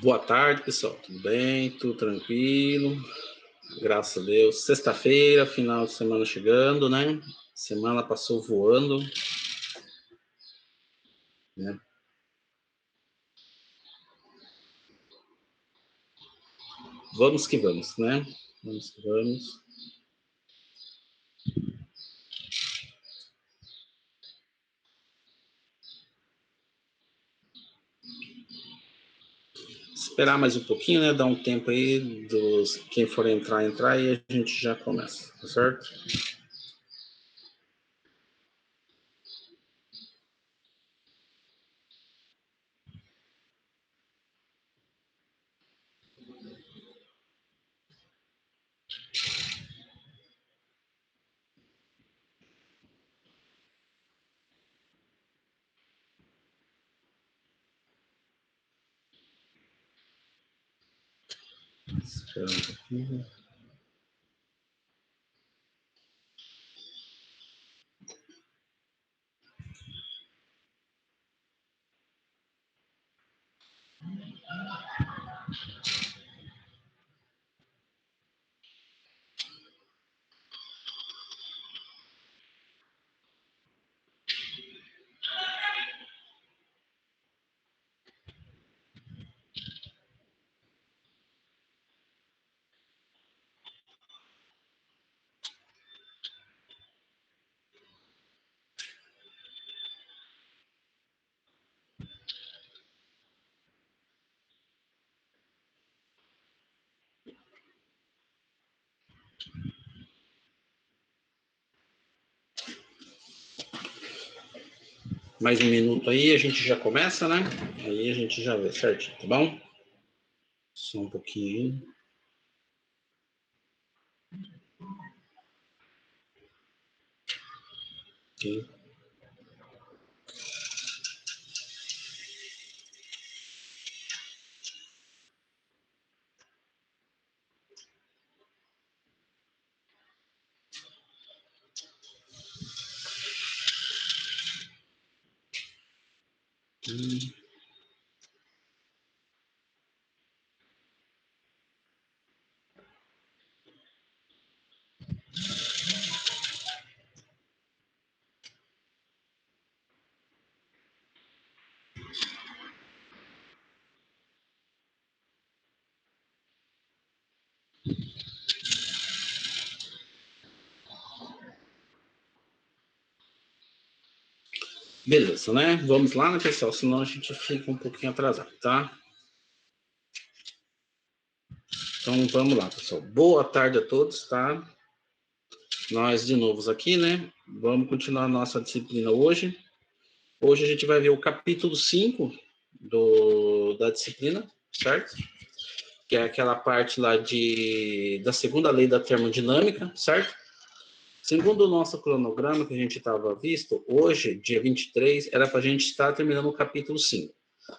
Boa tarde, pessoal. Tudo bem? Tudo tranquilo? Graças a Deus. Sexta-feira, final de semana chegando, né? Semana passou voando, né? Vamos que vamos, né? Vamos que vamos. Esperar mais um pouquinho, né? Dar um tempo aí dos quem for entrar e a gente já começa, tá certo? Esperar um pouquinho. Mais um minuto aí, a gente já começa, né? Aí a gente já vê certinho, tá bom? Só um pouquinho. Ok. Beleza, né? Vamos lá, né, pessoal? Senão a gente fica um pouquinho atrasado, tá? Então vamos lá, pessoal. Boa tarde a todos, tá? Nós de novo aqui, né? Vamos continuar a nossa disciplina hoje. Hoje a gente vai ver o capítulo 5 da disciplina, certo? Que é aquela parte lá da segunda lei da termodinâmica, certo? Segundo o nosso cronograma que a gente estava visto, hoje, dia 23, era para a gente estar terminando o capítulo 5.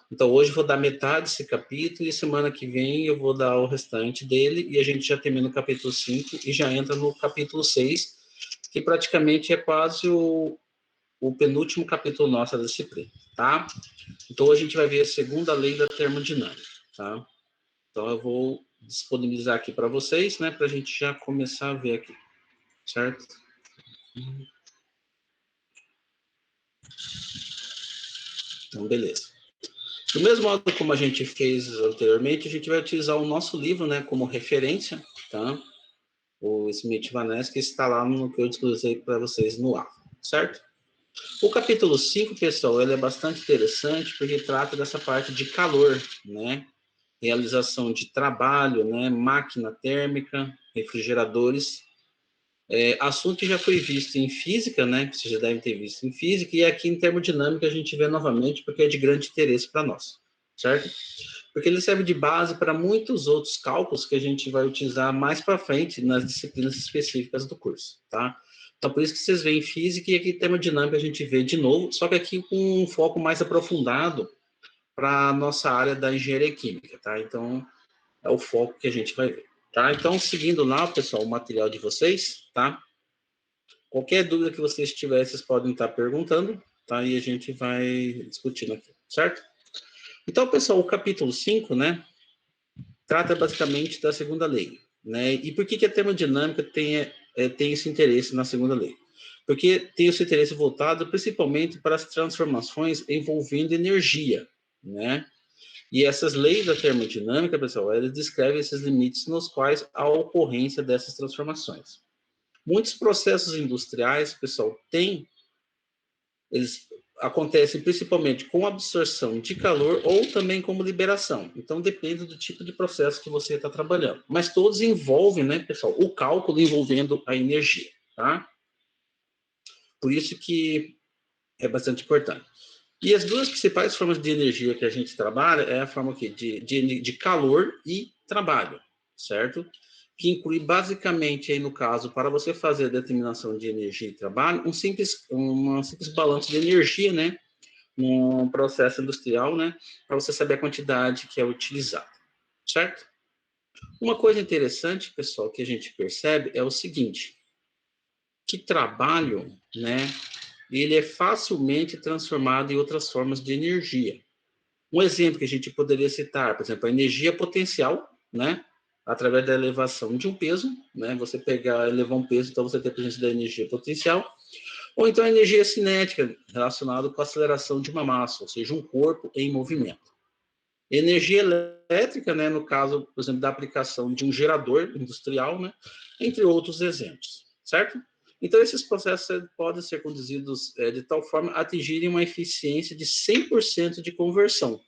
Então, hoje eu vou dar metade desse capítulo e semana que vem eu vou dar o restante dele e a gente já termina o capítulo 5 e já entra no capítulo 6, que praticamente é quase o penúltimo capítulo nosso da disciplina, tá? Então, a gente vai ver a segunda lei da termodinâmica, tá? Então, eu vou disponibilizar aqui para vocês, né, para a gente já começar a ver aqui, certo? Então, beleza. Do mesmo modo como a gente fez anteriormente, a gente vai utilizar o nosso livro, né, como referência, tá? O Smith Vaness, que está lá no que eu disponibilizei para vocês no ar, certo? O capítulo 5, pessoal, ele é bastante interessante porque trata dessa parte de calor, né? Realização de trabalho, né? Máquina térmica, refrigeradores. Assunto que já foi visto em física, né? Que vocês já devem ter visto em física, e aqui em termodinâmica a gente vê novamente porque é de grande interesse para nós, certo? Porque ele serve de base para muitos outros cálculos que a gente vai utilizar mais para frente nas disciplinas específicas do curso, tá? Então, por isso que vocês veem física e aqui termodinâmica a gente vê de novo, só que aqui com um foco mais aprofundado para a nossa área da engenharia química, tá? Então, é o foco que a gente vai ver, tá? Então, seguindo lá, pessoal, o material de vocês, tá? Qualquer dúvida que vocês tiverem, vocês podem estar perguntando, tá? E a gente vai discutindo aqui, certo? Então, pessoal, o capítulo 5, né, trata basicamente da segunda lei, né? E por que a termodinâmica tem esse interesse na segunda lei? Porque tem esse interesse voltado principalmente para as transformações envolvendo energia, né? E essas leis da termodinâmica, pessoal, elas descrevem esses limites nos quais há a ocorrência dessas transformações. Muitos processos industriais, pessoal, eles acontecem principalmente com absorção de calor ou também como liberação. Então, depende do tipo de processo que você está trabalhando. Mas todos envolvem, né, pessoal, o cálculo envolvendo a energia, tá? Por isso que é bastante importante. E as duas principais formas de energia que a gente trabalha é a forma aqui de calor e trabalho, certo? Que inclui basicamente, aí no caso, para você fazer a determinação de energia e trabalho, uma simples balanço de energia, né? Num processo industrial, né? Para você saber a quantidade que é utilizada, certo? Uma coisa interessante, pessoal, que a gente percebe é o seguinte, que trabalho, né? Ele é facilmente transformado em outras formas de energia. Um exemplo que a gente poderia citar, por exemplo, a energia potencial, né? Através da elevação de um peso, né? Você pegar, elevar um peso, então você tem a presença da energia potencial, ou então a energia cinética, relacionada com a aceleração de uma massa, ou seja, um corpo em movimento. Energia elétrica, né? No caso, por exemplo, da aplicação de um gerador industrial, né? Entre outros exemplos, certo? Então, esses processos podem ser conduzidos de tal forma a atingirem uma eficiência de 100% de conversão,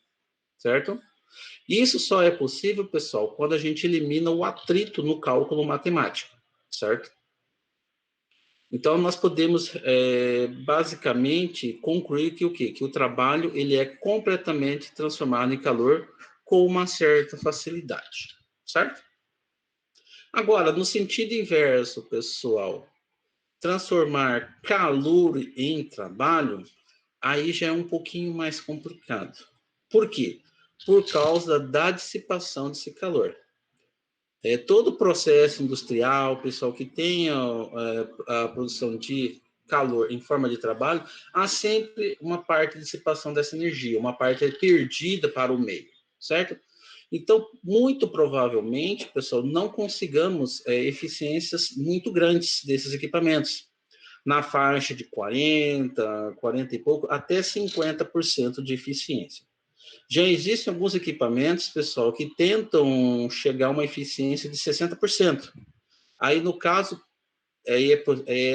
certo? Isso só é possível, pessoal, quando a gente elimina o atrito no cálculo matemático, certo? Então, nós podemos, basicamente, concluir que o quê? Que o trabalho ele é completamente transformado em calor com uma certa facilidade, certo? Agora, no sentido inverso, pessoal, transformar calor em trabalho, aí já é um pouquinho mais complicado. Por quê? Por causa da dissipação desse calor. Todo o processo industrial, pessoal que tenha a produção de calor em forma de trabalho, há sempre uma parte de dissipação dessa energia, uma parte é perdida para o meio, certo? Então, muito provavelmente, pessoal, não consigamos eficiências muito grandes desses equipamentos, na faixa de 40 e pouco, até 50% de eficiência. Já existem alguns equipamentos, pessoal, que tentam chegar a uma eficiência de 60%. Aí, no caso,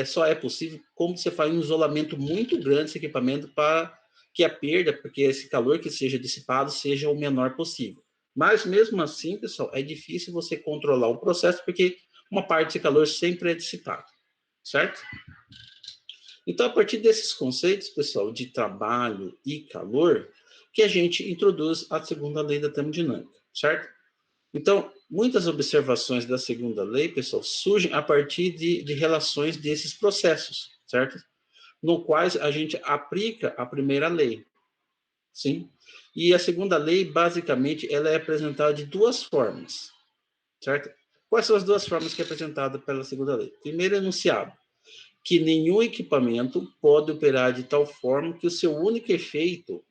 só é possível como você faz um isolamento muito grande desse equipamento para que a perda, porque esse calor que seja dissipado, seja o menor possível. Mas, mesmo assim, pessoal, é difícil você controlar o processo, porque uma parte desse calor sempre é dissipado, certo? Então, a partir desses conceitos, pessoal, de trabalho e calor, que a gente introduz a segunda lei da termodinâmica, certo? Então, muitas observações da segunda lei, pessoal, surgem a partir de relações desses processos, certo? No quais a gente aplica a primeira lei, sim? E a segunda lei, basicamente, ela é apresentada de duas formas, certo? Quais são as duas formas que é apresentada pela segunda lei? Primeiro enunciado, que nenhum equipamento pode operar de tal forma que o seu único efeito,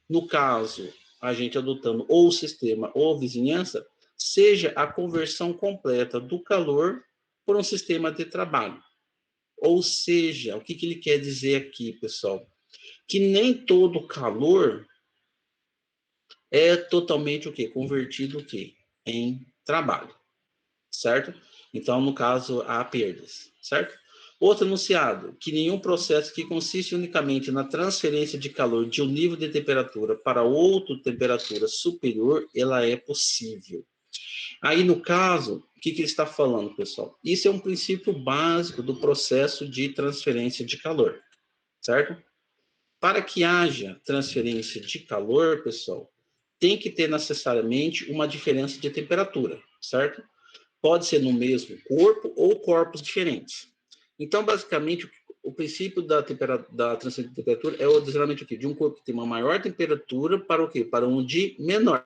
no caso, a gente adotando ou o sistema ou a vizinhança, seja a conversão completa do calor por um sistema de trabalho. Ou seja, o que ele quer dizer aqui, pessoal? Que nem todo calor é totalmente o quê? Convertido o quê? Em trabalho, certo? Então, no caso, há perdas, certo? Outro enunciado, que nenhum processo que consiste unicamente na transferência de calor de um nível de temperatura para outra temperatura superior, ela é possível. Aí, no caso, o que ele está falando, pessoal? Isso é um princípio básico do processo de transferência de calor, certo? Para que haja transferência de calor, pessoal, tem que ter necessariamente uma diferença de temperatura, certo? Pode ser no mesmo corpo ou corpos diferentes. Então, basicamente, o princípio da transferência de temperatura é geralmente o quê? De um corpo que tem uma maior temperatura para o quê? Para um de menor.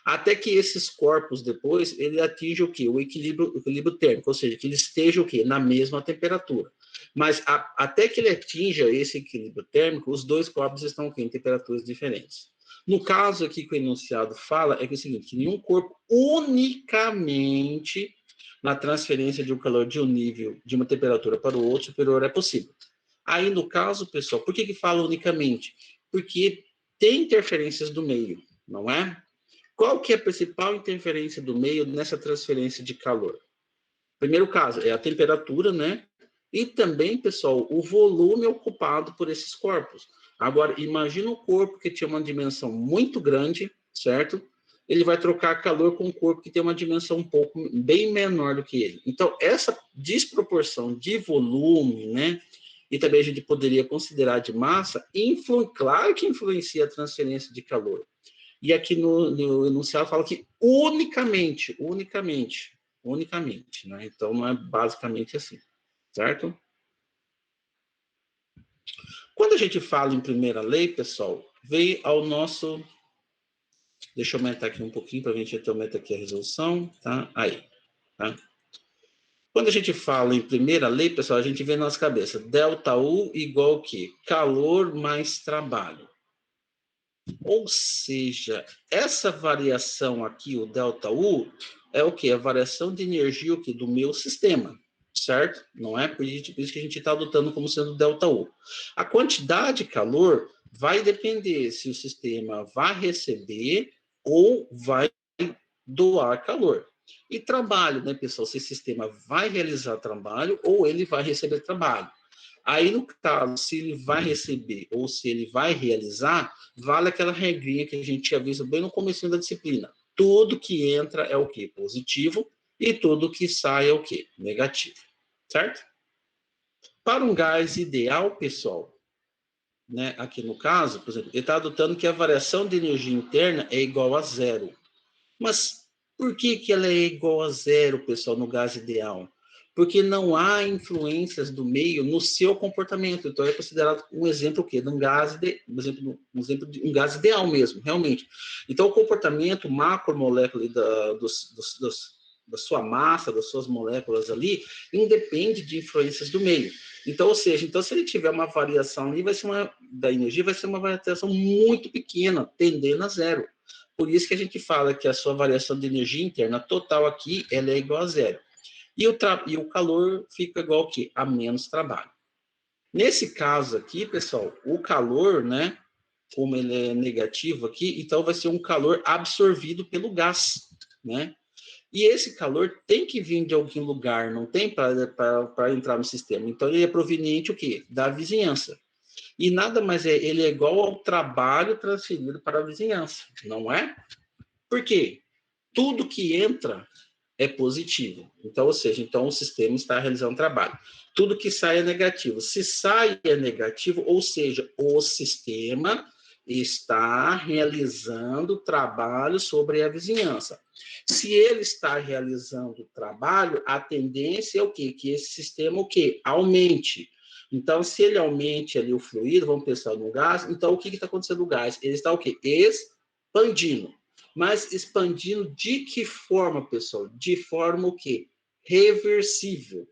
Até que esses corpos depois, ele atinja o quê? O equilíbrio térmico, ou seja, que ele esteja o quê? Na mesma temperatura. Mas até que ele atinja esse equilíbrio térmico, os dois corpos estão o quê? Em temperaturas diferentes. No caso aqui que o enunciado fala, é que é o seguinte, que nenhum corpo unicamente na transferência de um calor de um nível, de uma temperatura para o outro superior é possível. Aí, no caso, pessoal, por que fala unicamente? Porque tem interferências do meio, não é? Qual que é a principal interferência do meio nessa transferência de calor? Primeiro caso, é a temperatura, né? E também, pessoal, o volume ocupado por esses corpos. Agora, imagina um corpo que tinha uma dimensão muito grande, certo? Ele vai trocar calor com um corpo que tem uma dimensão um pouco bem menor do que ele. Então, essa desproporção de volume, né? E também a gente poderia considerar de massa, claro que influencia a transferência de calor. E aqui no enunciado fala que unicamente, né? Então não é basicamente assim, certo? Quando a gente fala em primeira lei, pessoal, vem ao nosso... Deixa eu aumentar aqui um pouquinho para a gente aumentar aqui a resolução, tá? Aí, tá? Quando a gente fala em primeira lei, pessoal, a gente vê na nossa cabeça, ΔU igual o quê? Calor mais trabalho. Ou seja, essa variação aqui, o ΔU, é o quê? A variação de energia o quê? Do meu sistema, certo? Não é por isso que a gente está adotando como sendo ΔU. A quantidade de calor vai depender se o sistema vai receber ou vai doar calor. E trabalho, né, pessoal? Se o sistema vai realizar trabalho ou ele vai receber trabalho. Aí, no caso, se ele vai receber ou se ele vai realizar, vale aquela regrinha que a gente tinha visto bem no começo da disciplina. Tudo que entra é o quê? Positivo, e tudo que sai é o quê? Negativo. Certo? Para um gás ideal, pessoal, né, aqui no caso, por exemplo, ele está adotando que a variação de energia interna é igual a zero. Mas por que ela é igual a zero, pessoal, no gás ideal? Porque não há influências do meio no seu comportamento. Então, é considerado um exemplo o quê? De um gás, um exemplo de um gás ideal mesmo, realmente. Então, o comportamento macromolecular da sua massa, das suas moléculas ali, independe de influências do meio. Então, ou seja, então, se ele tiver uma variação ali, da energia, vai ser uma variação muito pequena, tendendo a zero. Por isso que a gente fala que a sua variação de energia interna total aqui, ela é igual a zero. E o calor fica igual ao quê? A menos trabalho. Nesse caso aqui, pessoal, o calor, né, como ele é negativo aqui, então vai ser um calor absorvido pelo gás, né? E esse calor tem que vir de algum lugar, não tem para entrar no sistema. Então ele é proveniente o quê? Da vizinhança. E nada mais é, ele é igual ao trabalho transferido para a vizinhança, não é? Por quê? Tudo que entra é positivo. Então, ou seja, então o sistema está realizando trabalho. Tudo que sai é negativo. Se sai é negativo, ou seja, o sistema está realizando trabalho sobre a vizinhança. Se ele está realizando trabalho, a tendência é o quê? Que esse sistema o quê? Aumente. Então, se ele aumente ali o fluido, vamos pensar no gás, então o que está acontecendo no gás? Ele está o quê? Expandindo. Mas expandindo de que forma, pessoal? De forma o quê? Reversível.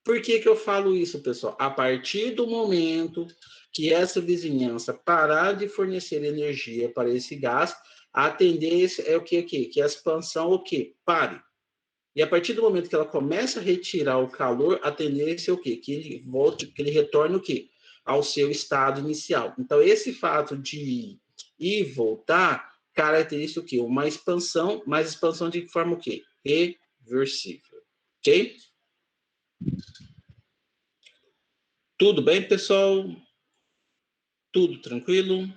Por que eu falo isso, pessoal? A partir do momento que essa vizinhança parar de fornecer energia para esse gás, a tendência é o quê? Que a expansão o quê? Pare. E a partir do momento que ela começa a retirar o calor, a tendência é o quê? Que ele volte, que ele retorne o quê? Ao seu estado inicial. Então, esse fato de ir e voltar caracteriza o quê? Uma expansão, mas expansão de forma o quê? Reversível. Ok? Tudo bem, pessoal? Tudo tranquilo?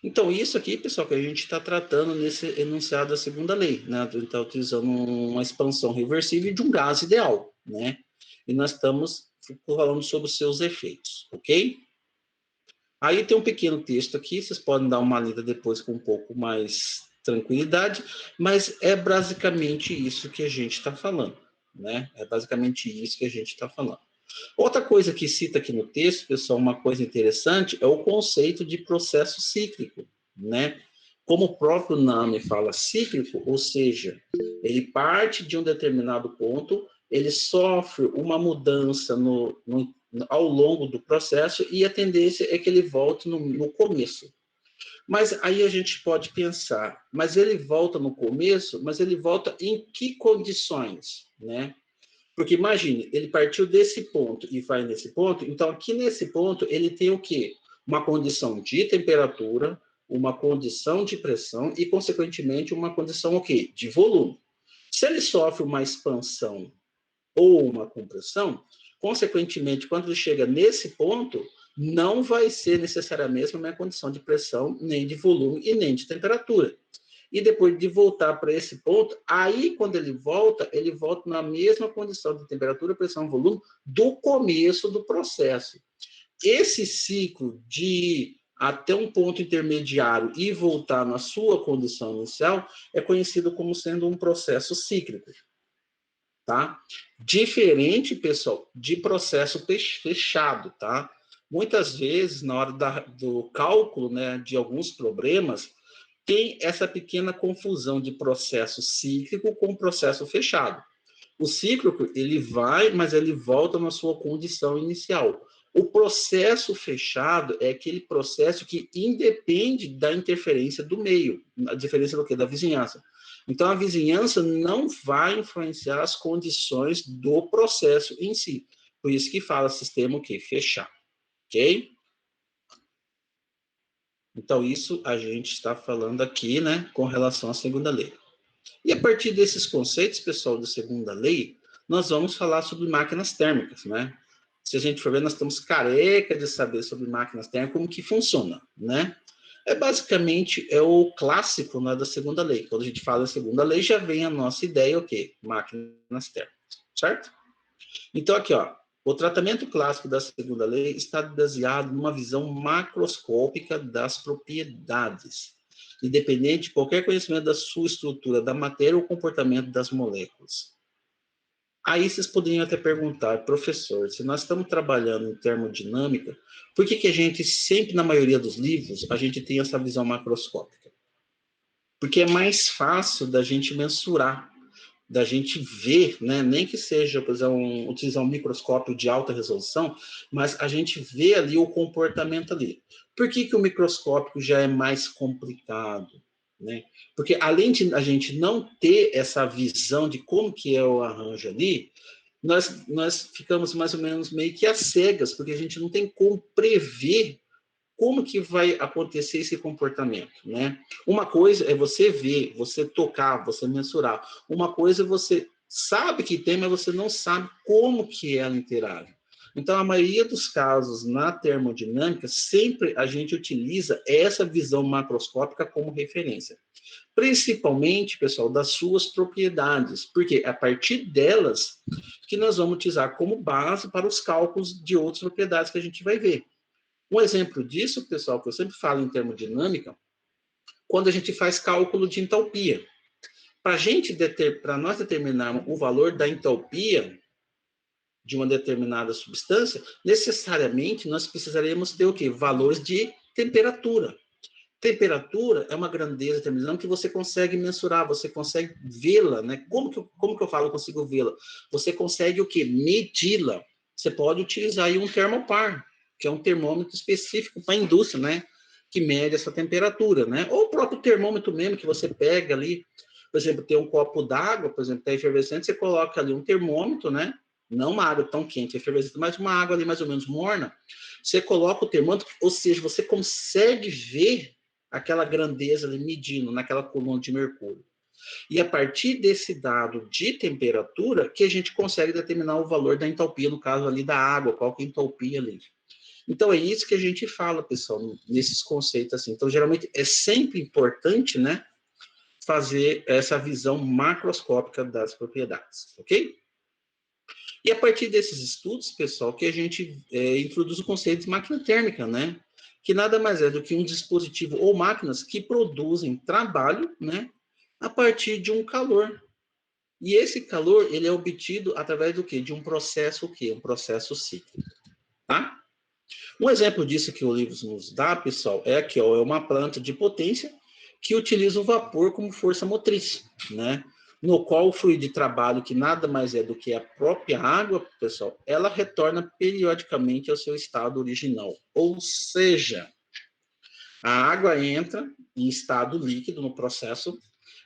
Então, isso aqui, pessoal, que a gente está tratando nesse enunciado da segunda lei, né? Está utilizando uma expansão reversível de um gás ideal, né? E nós estamos falando sobre os seus efeitos, ok? Aí tem um pequeno texto aqui, vocês podem dar uma lida depois com um pouco mais tranquilidade, mas é basicamente isso que a gente está falando, né? É basicamente isso que a gente está falando. Outra coisa que cita aqui no texto, pessoal, uma coisa interessante, é o conceito de processo cíclico, né? Como o próprio nome fala cíclico, ou seja, ele parte de um determinado ponto, ele sofre uma mudança ao longo do processo e a tendência é que ele volte no começo. Mas aí a gente pode pensar, mas ele volta no começo, mas ele volta em que condições, né? Porque imagine, ele partiu desse ponto e vai nesse ponto, então aqui nesse ponto ele tem o quê? Uma condição de temperatura, uma condição de pressão e, consequentemente, uma condição o quê? De volume. Se ele sofre uma expansão ou uma compressão, consequentemente, quando ele chega nesse ponto, não vai ser necessariamente uma condição de pressão, nem de volume e nem de temperatura. E depois de voltar para esse ponto, aí quando ele volta na mesma condição de temperatura, pressão, volume do começo do processo. Esse ciclo de até um ponto intermediário e voltar na sua condição inicial é conhecido como sendo um processo cíclico, tá? Diferente, pessoal, de processo fechado, tá? Muitas vezes, na hora do cálculo, né, de alguns problemas, tem essa pequena confusão de processo cíclico com processo fechado. O cíclico, ele vai, mas ele volta na sua condição inicial. O processo fechado é aquele processo que independe da interferência do meio, a diferença do quê? Da vizinhança. Então, a vizinhança não vai influenciar as condições do processo em si. Por isso que fala sistema o quê? Fechado. Ok? Então, isso a gente está falando aqui, né, com relação à segunda lei. E a partir desses conceitos, pessoal, da segunda lei, nós vamos falar sobre máquinas térmicas, né? Se a gente for ver, nós estamos careca de saber sobre máquinas térmicas, como que funciona, né? Basicamente, é o clássico, né, da segunda lei. Quando a gente fala da segunda lei, já vem a nossa ideia, o quê? Máquinas térmicas, certo? Então, aqui, ó, o tratamento clássico da segunda lei está baseado numa visão macroscópica das propriedades, independente de qualquer conhecimento da sua estrutura, da matéria ou comportamento das moléculas. Aí vocês poderiam até perguntar, professor, se nós estamos trabalhando em termodinâmica, por que a gente sempre, na maioria dos livros, a gente tem essa visão macroscópica? Porque é mais fácil da gente mensurar, da gente ver, né? Nem que seja, por exemplo, utilizar um microscópio de alta resolução, mas a gente vê ali o comportamento ali. Por que o microscópio já é mais complicado? Né? Porque além de a gente não ter essa visão de como que é o arranjo ali, nós ficamos mais ou menos meio que às cegas, porque a gente não tem como prever como que vai acontecer esse comportamento, né? Uma coisa é você ver, você tocar, você mensurar. Uma coisa é você sabe que tem, mas você não sabe como que ela interage. Então, a maioria dos casos na termodinâmica, sempre a gente utiliza essa visão macroscópica como referência. Principalmente, pessoal, das suas propriedades, porque é a partir delas que nós vamos utilizar como base para os cálculos de outras propriedades que a gente vai ver. Um exemplo disso, pessoal, que eu sempre falo em termodinâmica, quando a gente faz cálculo de entalpia. Para nós determinarmos o valor da entalpia de uma determinada substância, necessariamente nós precisaremos ter o quê? Valores de temperatura. Temperatura é uma grandeza determinada que você consegue mensurar, você consegue vê-la, né? Como que eu falo, eu consigo vê-la? Você consegue o quê? Medi-la. Você pode utilizar aí um termopar, que é um termômetro específico para a indústria, né? Que mede essa temperatura, né? Ou o próprio termômetro mesmo, que você pega ali, por exemplo, tem um copo d'água, por exemplo, está efervescente, você coloca ali um termômetro, né? Não uma água tão quente, efervescente, mas uma água ali mais ou menos morna. Você coloca o termômetro, ou seja, você consegue ver aquela grandeza ali medindo naquela coluna de mercúrio. E a partir desse dado de temperatura que a gente consegue determinar o valor da entalpia, no caso ali da água, qual que é a entalpia ali. Então é isso que a gente fala, pessoal, nesses conceitos assim. Então geralmente é sempre importante, né, fazer essa visão macroscópica das propriedades, ok? E a partir desses estudos, pessoal, que a gente introduz o conceito de máquina térmica, né? Que nada mais é do que um dispositivo ou máquinas que produzem trabalho, né? A partir de um calor. E esse calor, ele é obtido através do quê? De um processo o quê? Um processo cíclico, tá? Um exemplo disso que o livro nos dá, pessoal, é aqui, ó, é uma planta de potência que utiliza o vapor como força motriz, né? No qual o fluido de trabalho, que nada mais é do que a própria água, pessoal, ela retorna periodicamente ao seu estado original. Ou seja, A água entra em estado líquido no processo,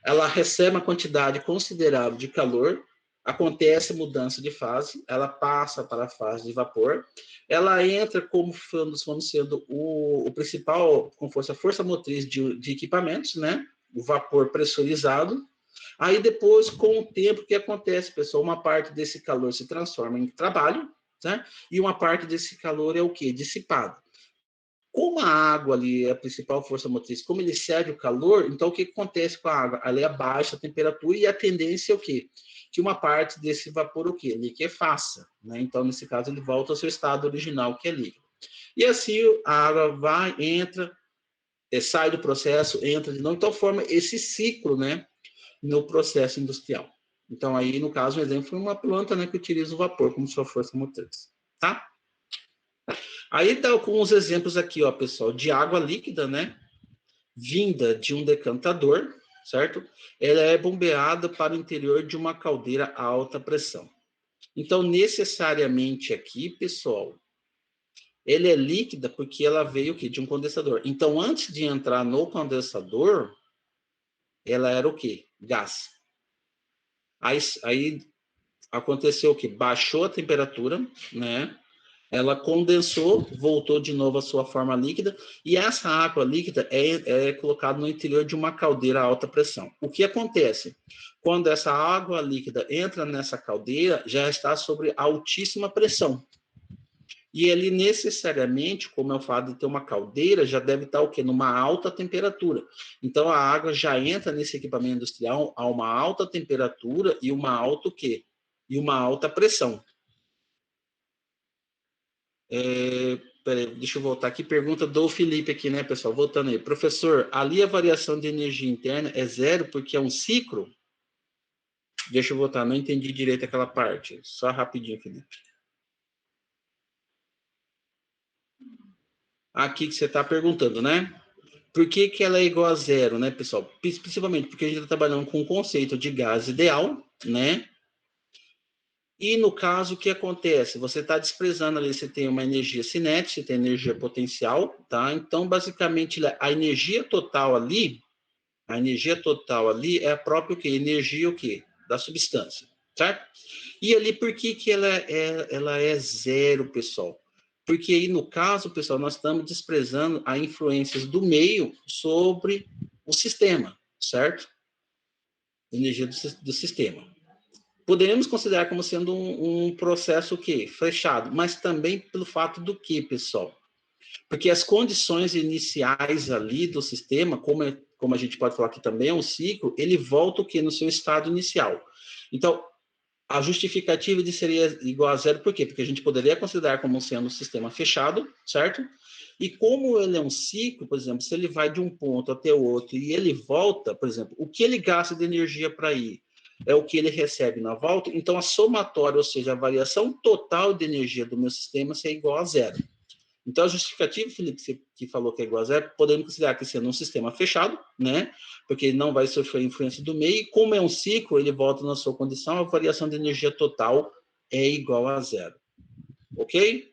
ela recebe uma quantidade considerável de calor, acontece mudança de fase, ela passa para a fase de vapor, ela entra como sendo o principal, como fosse a força motriz de equipamentos, né? O vapor pressurizado. Aí depois, com o tempo, o que acontece, pessoal? Uma parte desse calor se transforma em trabalho, né? E uma parte desse calor é o quê? Dissipado. Como a água ali é a principal força motriz, como ele cede o calor, então o que acontece com a água? Ela é baixa a temperatura e a tendência é o quê? Que uma parte desse vapor o quê? Liquefaça, né? Então, nesse caso, ele volta ao seu estado original, que é líquido. E assim a água vai, entra, sai do processo, entra de novo, então forma esse ciclo, né? No processo industrial. Então, aí, no caso, um exemplo foi uma planta, né, que utiliza o vapor como sua força motriz, tá? Aí dá alguns exemplos aqui, ó, pessoal, de água líquida, né, vinda de um decantador, certo? Ela é bombeada para o interior de uma caldeira a alta pressão. Então, necessariamente aqui, pessoal, ela é líquida porque ela veio o quê? De um condensador. Então, antes de entrar no condensador, ela era o quê? Gás. Aí aconteceu o quê? Baixou a temperatura, né? Ela condensou, voltou de novo à sua forma líquida, e essa água líquida é colocada no interior de uma caldeira a alta pressão. O que acontece? Quando essa água líquida entra nessa caldeira, já está sobre altíssima pressão. E ele necessariamente, como é o fato de ter uma caldeira, já deve estar o quê? Numa alta temperatura. Então a água já entra nesse equipamento industrial a uma alta temperatura e uma alta o quê? E uma alta pressão. Peraí, deixa eu voltar aqui. Pergunta do Felipe aqui, né, pessoal? Voltando aí. Professor, ali a variação de energia interna é zero porque é um ciclo? Deixa eu voltar, não entendi direito aquela parte. Só rapidinho, Felipe. Aqui que você está perguntando, né? Por que, que ela é igual a zero, né, pessoal? Principalmente porque a gente está trabalhando com o conceito de gás ideal, né? E no caso, o que acontece? Você está desprezando ali, você tem uma energia cinética, você tem energia potencial, tá? Então, basicamente, a energia total ali é a própria o quê? Energia o quê? Da substância, certo? E ali, por que, que ela é zero, pessoal? Porque aí, no caso, pessoal, nós estamos desprezando as influências do meio sobre o sistema, certo? Energia do sistema. Poderíamos considerar como sendo um processo o quê? Fechado, mas também pelo fato do que, pessoal? Porque as condições iniciais ali do sistema, como a gente pode falar que também é um ciclo, ele volta o quê? No seu estado inicial. Então, a justificativa de seria igual a zero, por quê? Porque a gente poderia considerar como sendo um sistema fechado, certo? E como ele é um ciclo, por exemplo, se ele vai de um ponto até o outro e ele volta, por exemplo, o que ele gasta de energia para ir é o que ele recebe na volta, então a somatória, ou seja, a variação total de energia do meu sistema seria igual a zero. Então, a justificativa, Felipe, que falou que é igual a zero, podemos considerar que sendo um sistema fechado, né? Porque ele não vai sofrer influência do meio, e como é um ciclo, ele volta na sua condição, a variação de energia total é igual a zero. Ok?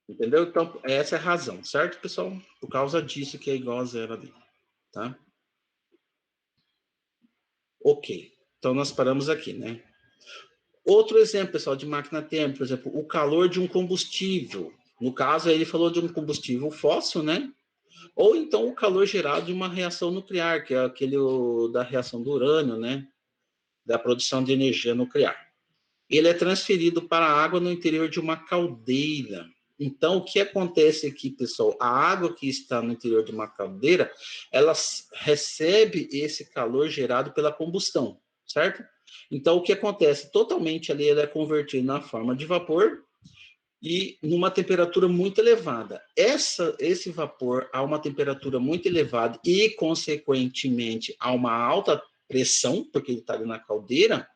Entendeu? Então, essa é a razão, certo, pessoal? Por causa disso que é igual a zero ali, tá? Ok. Então, nós paramos aqui, né? Outro exemplo, pessoal, de máquina térmica, por exemplo, o calor de um combustível. No caso, ele falou de um combustível fóssil, né? Ou então o calor gerado de uma reação nuclear, que é aquele da reação do urânio, né? Da produção de energia nuclear. Ele é transferido para a água no interior de uma caldeira. Então, o que acontece aqui, pessoal? A água que está no interior de uma caldeira, ela recebe esse calor gerado pela combustão, certo? Então, o que acontece? Totalmente ali, ele é convertido na forma de vapor e numa temperatura muito elevada. Esse vapor a uma temperatura muito elevada e, consequentemente, a uma alta pressão, porque ele está ali na caldeira,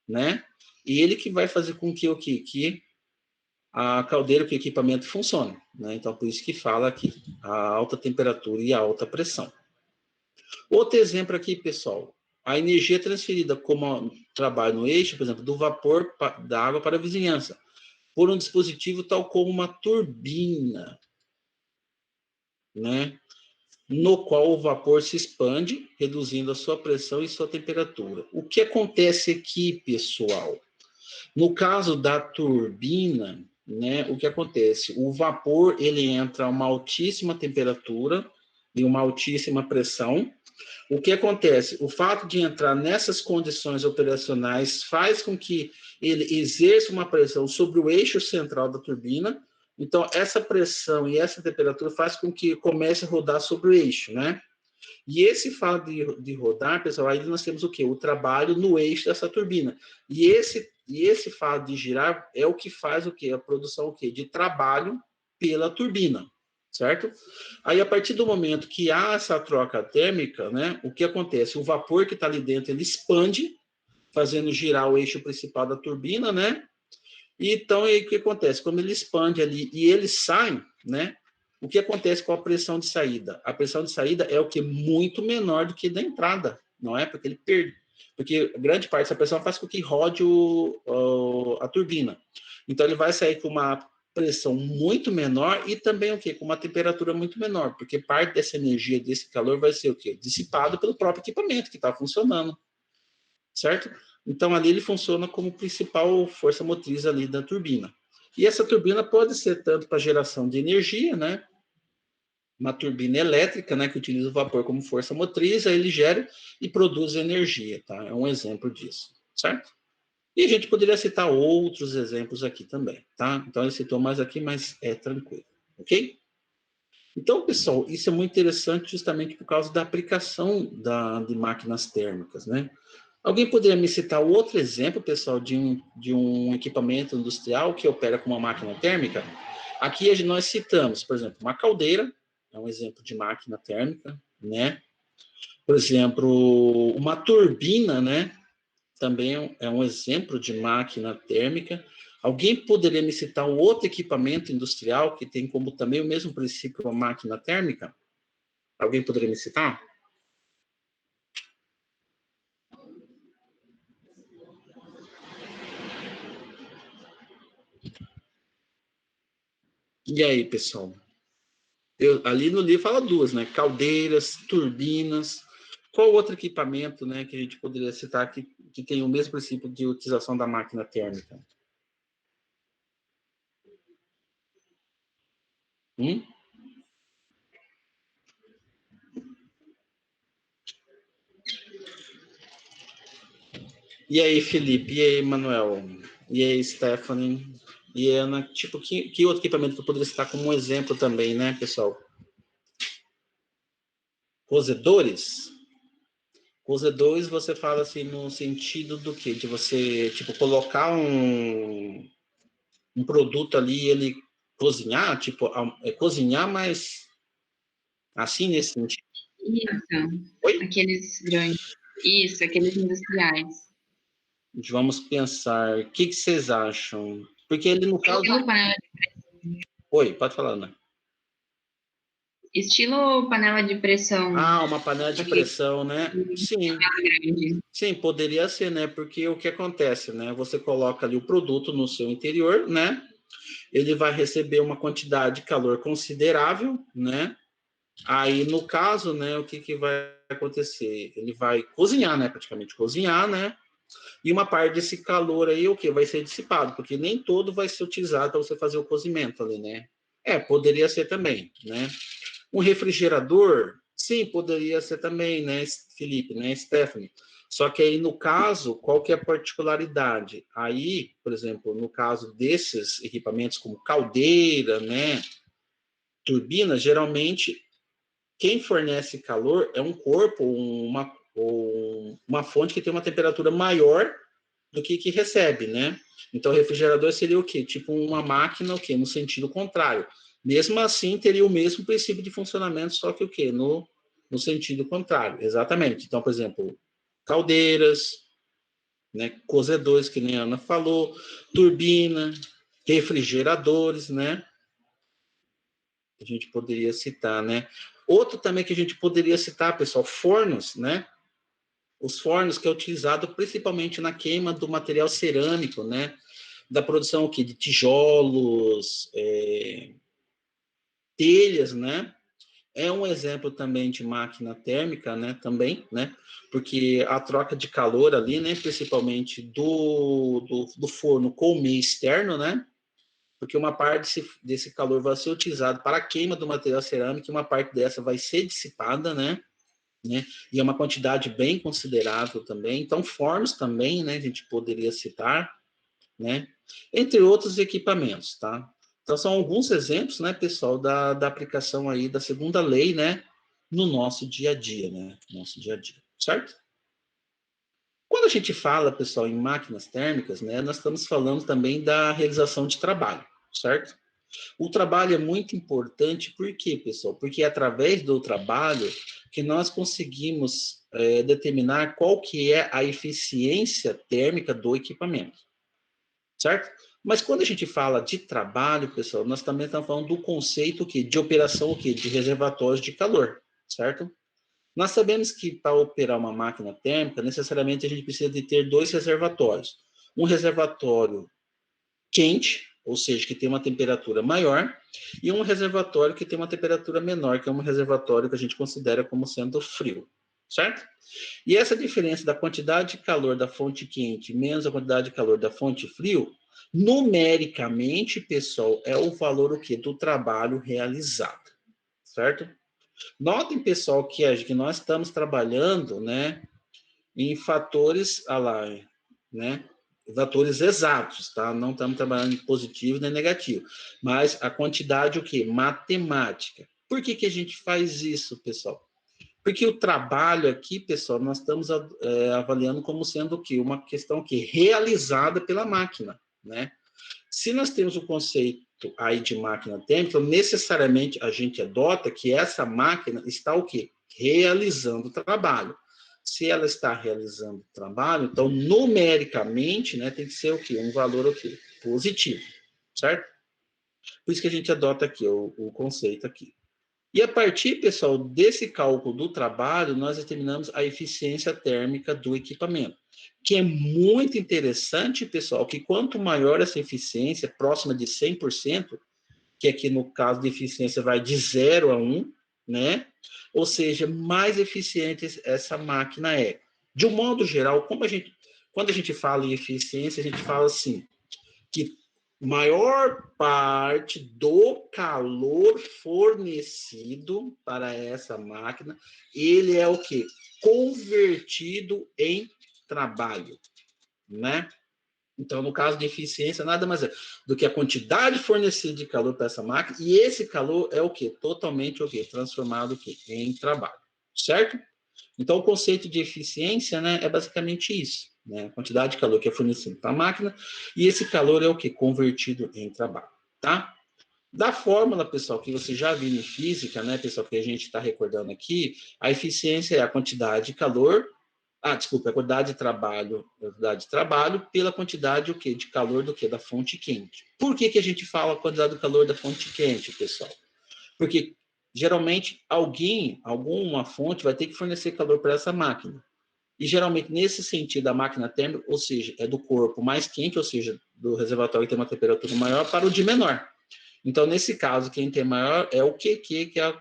né? E ele que vai fazer com que que a caldeira, que o equipamento funcione, né? Então, por isso que fala que a alta temperatura e a alta pressão. Outro exemplo aqui, pessoal, a energia transferida como trabalho no eixo, por exemplo, do vapor da água para a vizinhança. por um dispositivo tal como uma turbina, né? No qual o vapor se expande, reduzindo a sua pressão e sua temperatura. O que acontece aqui, pessoal? No caso da turbina, né, o que acontece? O vapor ele entra a uma altíssima temperatura e uma altíssima pressão. O que acontece? O fato de entrar nessas condições operacionais faz com que ele exerça uma pressão sobre o eixo central da turbina. Então, essa pressão e essa temperatura faz com que comece a rodar sobre o eixo, né? E esse fato de rodar, pessoal, aí nós temos o quê? O trabalho no eixo dessa turbina. E esse fato de girar é o que faz o quê? A produção o quê? De trabalho pela turbina, certo? Aí, a partir do momento que há essa troca térmica, né, o que acontece? O vapor que está ali dentro, ele expande, fazendo girar o eixo principal da turbina, né? E então, aí, o que acontece? Como ele expande ali e ele sai, né? O que acontece com a pressão de saída? A pressão de saída é o que? Muito menor do que da entrada, não é? Porque ele perde. Porque grande parte dessa pressão faz com que rode a turbina. Então, ele vai sair com uma pressão muito menor e também o quê? Com uma temperatura muito menor, porque parte dessa energia, desse calor, vai ser o quê? Dissipado pelo próprio equipamento que está funcionando, certo? Então, ali ele funciona como principal força motriz ali da turbina. E essa turbina pode ser tanto para geração de energia, né? Uma turbina elétrica, né, que utiliza o vapor como força motriz, aí ele gera e produz energia, tá? É um exemplo disso, certo? E a gente poderia citar outros exemplos aqui também, tá? Então ele citou mais aqui, mas é tranquilo, ok? Então, pessoal, isso é muito interessante justamente por causa da aplicação de máquinas térmicas, né? Alguém poderia me citar outro exemplo, pessoal, de um equipamento industrial que opera com uma máquina térmica? Aqui nós citamos, por exemplo, uma caldeira, é um exemplo de máquina térmica, né? Por exemplo, uma turbina, né? Também é um exemplo de máquina térmica. Alguém poderia me citar um outro equipamento industrial que tem como também o mesmo princípio uma máquina térmica? Alguém poderia me citar? E aí, pessoal? Ali no livro fala duas, né? Caldeiras, turbinas. Qual outro equipamento, né, que a gente poderia citar que tem o mesmo princípio de utilização da máquina térmica? Hum? E aí, Felipe? E aí, Manuel? E aí, Stephanie? E Ana? Tipo, que outro equipamento que eu poderia citar como um exemplo também, né, pessoal? Rosedores? Rosedores, você fala assim no sentido do quê? De você, tipo, colocar um produto ali e ele cozinhar, tipo, cozinhar, mas assim nesse sentido. Isso, Oi? aqueles grandes. Isso, aqueles industriais. Vamos pensar, o que vocês acham? Porque ele, no caso... Estilo panela, Oi, pode falar, Ana. estilo panela de pressão, Ah, uma panela só de que pressão, né? Sim, grande. sim, poderia ser, né? Porque o que acontece, né? Você coloca ali o produto no seu interior, né? Ele vai receber uma quantidade de calor considerável, né? Aí, no caso, né, o que vai acontecer? Ele vai cozinhar, né? Praticamente cozinhar, né? E uma parte desse calor aí, o que? Vai ser dissipado, porque nem todo vai ser utilizado para você fazer o cozimento ali, né? Poderia ser também, né? Um refrigerador, sim, poderia ser também, né, Felipe, né, Stephanie? Só que aí, no caso, qual que é a particularidade? Aí, por exemplo, no caso desses equipamentos como caldeira, né, turbina, geralmente quem fornece calor é um corpo, uma fonte que tem uma temperatura maior do que recebe, né? Então, o refrigerador seria o quê? Tipo uma máquina, o quê? No sentido contrário. Mesmo assim, teria o mesmo princípio de funcionamento, só que o quê? No sentido contrário, exatamente. Então, por exemplo, caldeiras, né? Cozedores, que nem a Ana falou, turbina, refrigeradores, né? A gente poderia citar, né? Outro também que a gente poderia citar, pessoal, fornos, né? Os fornos que é utilizado principalmente na queima do material cerâmico, né? da produção aqui de tijolos, telhas, né? É um exemplo também de máquina térmica, né? Também, né? Porque a troca de calor ali, né? Principalmente do forno com o meio externo, né? Porque uma parte desse calor vai ser utilizado para a queima do material cerâmico e uma parte dessa vai ser dissipada, né? E é uma quantidade bem considerável também. Então, fornos também, né? A gente poderia citar, né? Entre outros equipamentos, tá? Então, são alguns exemplos, né, pessoal, da aplicação aí da segunda lei, né, no nosso dia a dia, né? Nosso dia a dia, certo? Quando a gente fala, pessoal, em máquinas térmicas, né, nós estamos falando também da realização de trabalho, certo? O trabalho é muito importante, por quê, pessoal? Porque é através do trabalho que nós conseguimos determinar qual que é a eficiência térmica do equipamento, certo? Mas quando a gente fala de trabalho, pessoal, nós também estamos falando do conceito que, de operação de reservatórios de calor, certo? Nós sabemos que para operar uma máquina térmica, necessariamente a gente precisa de ter dois reservatórios. Um reservatório quente, ou seja, que tem uma temperatura maior, e um reservatório que tem uma temperatura menor, que é um reservatório que a gente considera como sendo frio, certo? E essa diferença da quantidade de calor da fonte quente menos a quantidade de calor da fonte frio, numericamente, pessoal, é o valor o quê? Do trabalho realizado, certo? Notem, pessoal, que nós estamos trabalhando, né, em fatores, né, fatores exatos, tá? Não estamos trabalhando em positivo nem negativo, mas a quantidade o quê? Matemática. Por que a gente faz isso, pessoal? Porque o trabalho aqui, pessoal, nós estamos avaliando como sendo o quê? Uma questão que realizada pela máquina, né? Se nós temos o conceito aí de máquina térmica, necessariamente a gente adota que essa máquina está o quê? Realizando o trabalho. Se ela está realizando o trabalho, então numericamente, né, tem que ser o quê? Um valor o quê? Positivo, certo? Por isso que a gente adota aqui o conceito aqui. E a partir, pessoal, desse cálculo do trabalho, nós determinamos a eficiência térmica do equipamento, que é muito interessante, pessoal, que quanto maior essa eficiência, próxima de 100%, que aqui no caso de eficiência vai de 0 a 1, né? Ou seja, mais eficiente essa máquina é. De um modo geral, quando a gente fala em eficiência, a gente fala assim, que maior parte do calor fornecido para essa máquina, ele é o quê? Convertido em trabalho, né? Então, no caso de eficiência, nada mais é do que a quantidade fornecida de calor para essa máquina, e esse calor é o quê? Totalmente o quê? Transformado o quê? Em trabalho, certo? Então, o conceito de eficiência, né, é basicamente isso, né? A quantidade de calor que é fornecido para a máquina, e esse calor é o que? Convertido em trabalho, tá? Da fórmula, pessoal, que você já viu em física, né, pessoal, que a gente está recordando aqui, a eficiência é a quantidade de calor, desculpa, a quantidade de trabalho pela quantidade o quê? De calor do quê? Da fonte quente. Por que a gente fala a quantidade do calor da fonte quente, pessoal? Porque geralmente alguma fonte vai ter que fornecer calor para essa máquina. E geralmente nesse sentido a máquina térmica, ou seja, é do corpo mais quente, ou seja, do reservatório que tem uma temperatura maior para o de menor. Então nesse caso quem tem maior é o QQ, que é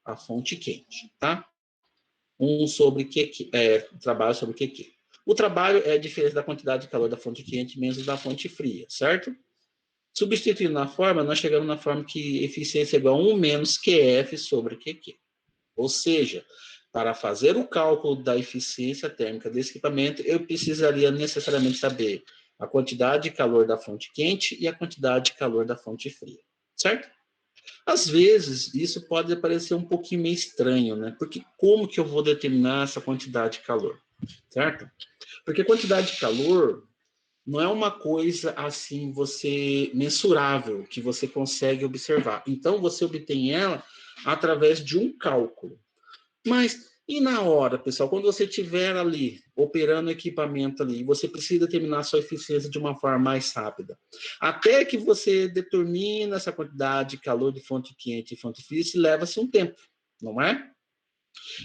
a fonte quente, tá? Sobre QQ, trabalho sobre QQ. O trabalho é a diferença da quantidade de calor da fonte quente menos da fonte fria, certo? Substituindo na forma, nós chegamos na forma que eficiência é igual a 1 menos QF sobre QQ. Ou seja, para fazer o cálculo da eficiência térmica desse equipamento, eu precisaria necessariamente saber a quantidade de calor da fonte quente e a quantidade de calor da fonte fria, certo? Às vezes, isso pode parecer um pouquinho meio estranho, né? Porque como que eu vou determinar essa quantidade de calor, certo? Porque a quantidade de calor não é uma coisa assim você mensurável que você consegue observar. Então você obtém ela através de um cálculo. Mas e na hora, pessoal, quando você estiver ali operando o equipamento ali, você precisa determinar a sua eficiência de uma forma mais rápida. Até que você determina essa quantidade de calor de fonte quente e fonte fria, se leva-se um tempo, não é?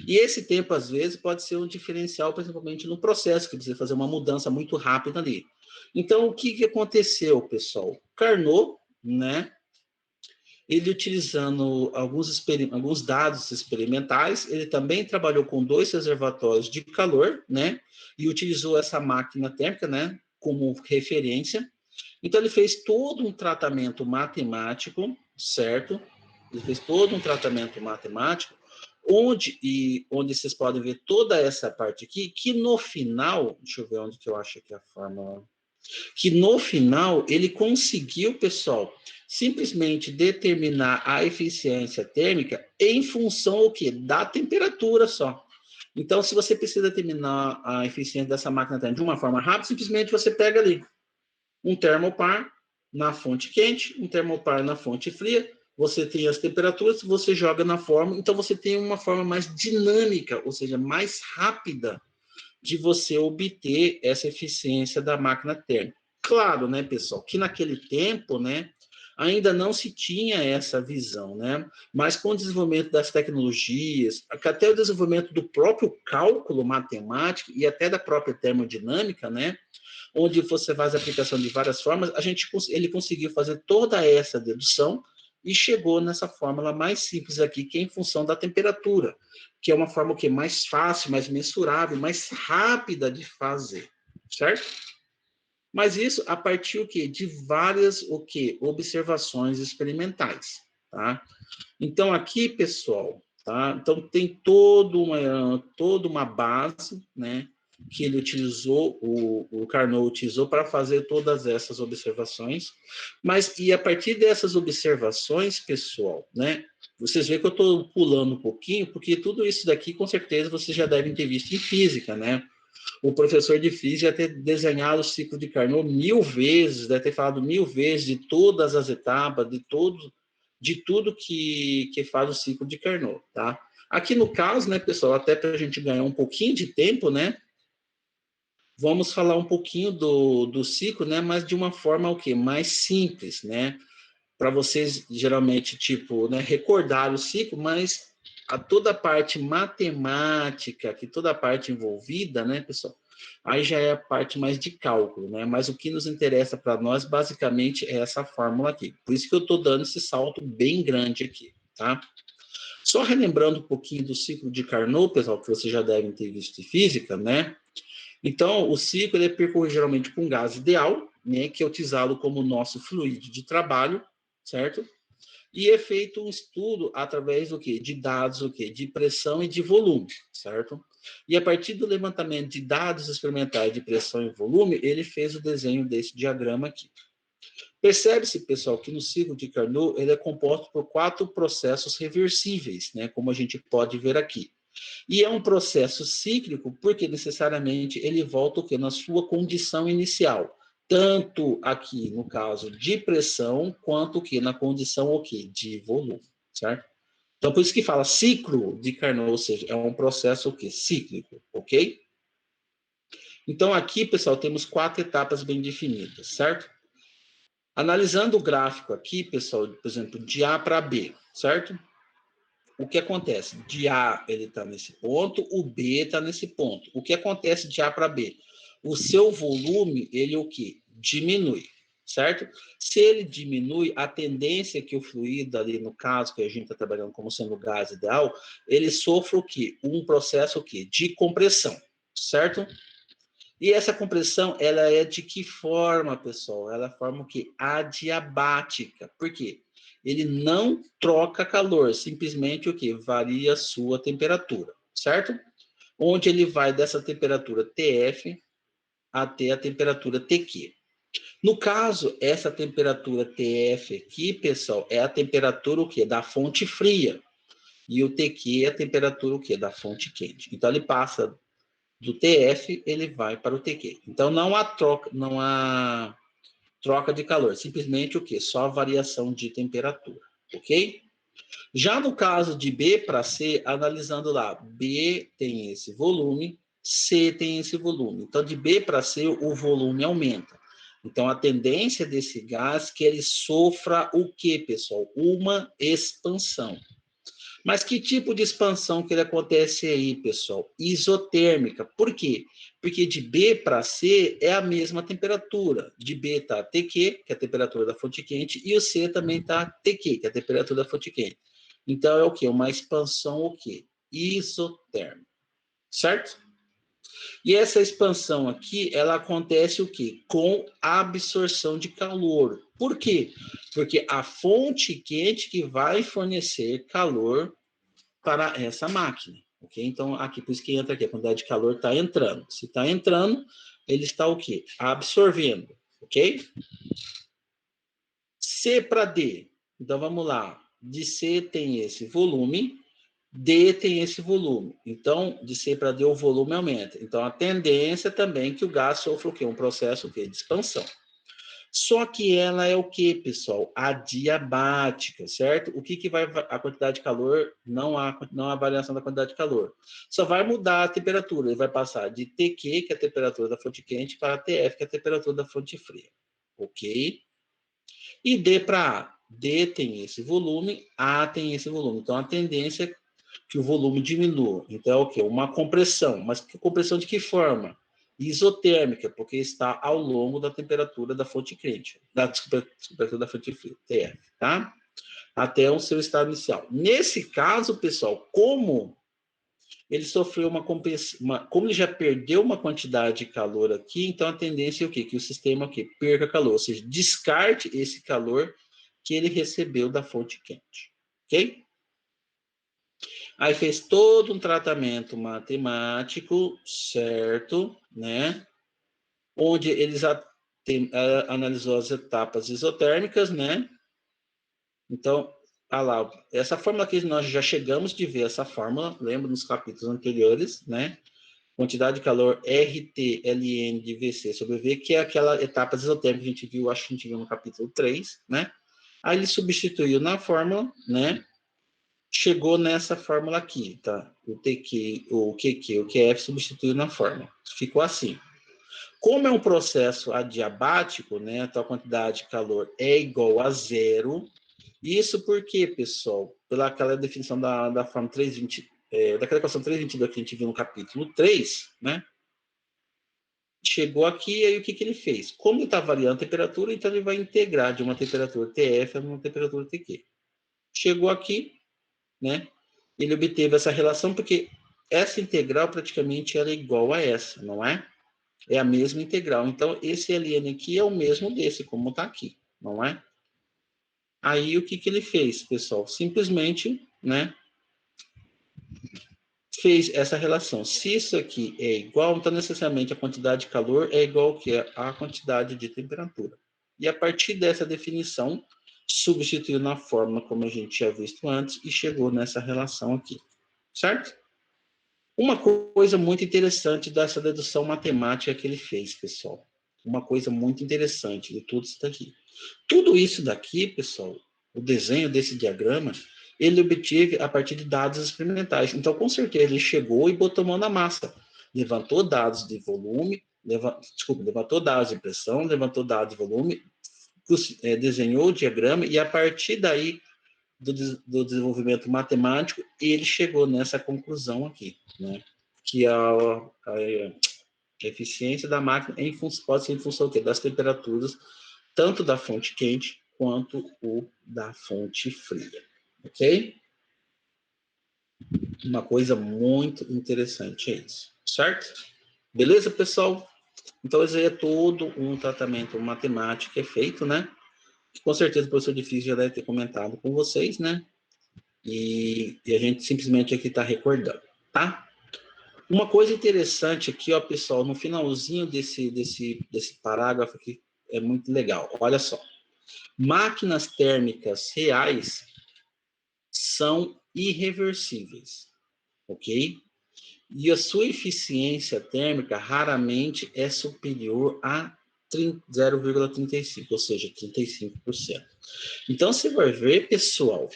E esse tempo, às vezes, pode ser um diferencial, principalmente no processo, que precisa fazer uma mudança muito rápida ali. Então, o que aconteceu, pessoal? Carnot, né? Ele utilizando alguns dados experimentais, ele também trabalhou com 2 reservatórios de calor, né? E utilizou essa máquina térmica, né? Como referência. Então, ele fez todo um tratamento matemático, certo? Ele fez todo um tratamento matemático, onde vocês podem ver toda essa parte aqui, que no final, deixa eu ver onde que eu acho que é a fórmula, que no final ele conseguiu, pessoal, simplesmente determinar a eficiência térmica em função o quê? Da temperatura só. Então, se você precisa determinar a eficiência dessa máquina térmica de uma forma rápida, simplesmente você pega ali um termopar na fonte quente, um termopar na fonte fria, você tem as temperaturas, você joga na forma, então você tem uma forma mais dinâmica, ou seja, mais rápida de você obter essa eficiência da máquina térmica. Claro, né, pessoal, que naquele tempo, né, ainda não se tinha essa visão, né? Mas com o desenvolvimento das tecnologias, até o desenvolvimento do próprio cálculo matemático e até da própria termodinâmica, né, onde você faz a aplicação de várias formas, ele conseguiu fazer toda essa dedução e chegou nessa fórmula mais simples aqui, que é em função da temperatura, que é uma fórmula que é mais fácil, mais mensurável, mais rápida de fazer, certo? Mas isso a partir o quê? De várias observações experimentais, tá? Então aqui, pessoal, tá? Então tem toda uma base, né, que ele utilizou, o Carnot utilizou para fazer todas essas observações, mas e a partir dessas observações, pessoal, né, vocês veem que eu estou pulando um pouquinho, porque tudo isso daqui, com certeza, vocês já devem ter visto em física, né? O professor de física já ter desenhado o ciclo de Carnot 1000 vezes, deve ter falado 1000 vezes de todas as etapas, de tudo que faz o ciclo de Carnot, tá? Aqui no caso, né, pessoal, até para a gente ganhar um pouquinho de tempo, né, vamos falar um pouquinho do ciclo, né, mas de uma forma o quê? Mais simples, né? Para vocês, geralmente, tipo, né, recordar o ciclo, mas toda a parte matemática, que toda a parte envolvida, né, pessoal, aí já é a parte mais de cálculo, né? Mas o que nos interessa para nós, basicamente, é essa fórmula aqui. Por isso que eu estou dando esse salto bem grande aqui, tá? Só relembrando um pouquinho do ciclo de Carnot, pessoal, que vocês já devem ter visto em física, né? Então, o ciclo ele é percorrido geralmente com gás ideal, né, que é utilizado como nosso fluido de trabalho, certo? E é feito um estudo através do quê? De dados o quê? De pressão e de volume, certo? E a partir do levantamento de dados experimentais de pressão e volume, ele fez o desenho desse diagrama aqui. Percebe-se, pessoal, que no ciclo de Carnot ele é composto por 4 processos reversíveis, né, como a gente pode ver aqui. E é um processo cíclico porque necessariamente ele volta o quê? Na sua condição inicial. Tanto aqui no caso de pressão, quanto o quê? Na condição o quê? De volume, certo? Então, por isso que fala ciclo de Carnot, ou seja, é um processo o quê? Cíclico, ok? Então, aqui, pessoal, temos 4 etapas bem definidas, certo? Analisando o gráfico aqui, pessoal, por exemplo, de A para B, certo? O que acontece? De A ele está nesse ponto, o B está nesse ponto. O que acontece de A para B? O seu volume, ele o quê? Diminui, certo? Se ele diminui, a tendência é que o fluido ali, no caso, que a gente está trabalhando como sendo o gás ideal, ele sofre o quê? Um processo o quê? De compressão, certo? E essa compressão, ela é de que forma, pessoal? Ela forma o quê? Adiabática. Por quê? Ele não troca calor, simplesmente o quê? Varia a sua temperatura, certo? Onde ele vai dessa temperatura TF até a temperatura TQ. No caso, essa temperatura TF aqui, pessoal, é a temperatura o quê? Da fonte fria. E o TQ é a temperatura o quê? Da fonte quente. Então, ele passa do TF, ele vai para o TQ. Então, não há troca de calor, simplesmente o quê? Só variação de temperatura, ok? Já no caso de B para C, analisando lá, B tem esse volume, C tem esse volume. Então, de B para C, o volume aumenta. Então, a tendência desse gás é que ele sofra o quê, pessoal? Uma expansão. Mas que tipo de expansão que ele acontece aí, pessoal? Isotérmica. Por quê? Porque de B para C é a mesma temperatura. De B está TQ, que é a temperatura da fonte quente, e o C também está TQ, que é a temperatura da fonte quente. Então é o quê? Uma expansão o quê? Isotérmica. Certo? E essa expansão aqui, ela acontece o quê? Com absorção de calor. Por quê? Porque a fonte quente que vai fornecer calor para essa máquina, ok? Então, aqui, por isso que entra aqui, a quantidade de calor está entrando. Se está entrando, ele está o quê? Absorvendo, ok? C para D. Então, vamos lá. De C tem esse volume, D tem esse volume. Então, de C para D, o volume aumenta. Então, a tendência também é que o gás sofra o quê? Um processo o quê? De expansão. Só que ela é o que, pessoal? Adiabática, certo? O que vai a quantidade de calor? Não há variação da quantidade de calor. Só vai mudar a temperatura. Ele vai passar de TQ, que é a temperatura da fonte quente, para TF, que é a temperatura da fonte fria. Ok? E D para A. D tem esse volume, A tem esse volume. Então, a tendência é que o volume diminua. Então, é o quê? Uma compressão. Mas compressão de que forma? Isotérmica, porque está ao longo da temperatura da fonte quente, da temperatura da fonte fria, TF, tá? Até o seu estado inicial. Nesse caso, pessoal, como ele sofreu como ele já perdeu uma quantidade de calor aqui, então a tendência é o quê? Que o sistema o quê? Perca calor, ou seja, descarte esse calor que ele recebeu da fonte quente, ok? Aí fez todo um tratamento matemático, certo, né? Onde eles analisou as etapas isotérmicas, né? Então, lá, essa fórmula aqui nós já chegamos de ver essa fórmula, lembra nos capítulos anteriores, né? Quantidade de calor RT ln de VC sobre V, que é aquela etapa isotérmica que a gente viu, acho que a gente viu no capítulo 3, né? Aí ele substituiu na fórmula, né? Chegou nessa fórmula aqui, tá? O TQ, o QQ, o QF substituiu na fórmula. Ficou assim. Como é um processo adiabático, né? Então a quantidade de calor é igual a zero. Isso porque, pessoal, pela aquela definição da fórmula 320, daquela equação 322 que a gente viu no capítulo 3, né? Chegou aqui, aí o que ele fez? Como está variando a temperatura, então ele vai integrar de uma temperatura TF a uma temperatura TQ. Chegou aqui, né? Ele obteve essa relação porque essa integral praticamente ela é igual a essa, não é? É a mesma integral. Então, esse ln aqui é o mesmo desse, como está aqui, não é? Aí, o que ele fez, pessoal? Simplesmente, né? Fez essa relação. Se isso aqui é igual, então necessariamente a quantidade de calor é igual ao que? A quantidade de temperatura. E a partir dessa definição, substituiu na fórmula como a gente tinha visto antes e chegou nessa relação aqui. Certo? Uma coisa muito interessante dessa dedução matemática que ele fez, pessoal. Uma coisa muito interessante de tudo isso daqui. Tudo isso daqui, pessoal, o desenho desse diagrama, ele obteve a partir de dados experimentais. Então, com certeza, ele chegou e botou mão na massa. Levantou dados de volume, levantou dados de pressão, levantou dados de volume, desenhou o diagrama e a partir daí do desenvolvimento matemático, ele chegou nessa conclusão aqui, né? Que a eficiência da máquina pode ser em função das temperaturas, tanto da fonte quente quanto o da fonte fria, ok? Uma coisa muito interessante é isso, certo? Beleza, pessoal? Então, esse aí é todo um tratamento matemático que é feito, né? Com certeza o professor Difícil já deve ter comentado com vocês, né? E a gente simplesmente aqui está recordando, tá? Uma coisa interessante aqui, ó, pessoal, no finalzinho desse parágrafo aqui, é muito legal. Olha só. Máquinas térmicas reais são irreversíveis, ok? E a sua eficiência térmica raramente é superior a 0,35, ou seja, 35%. Então, você vai ver, pessoal,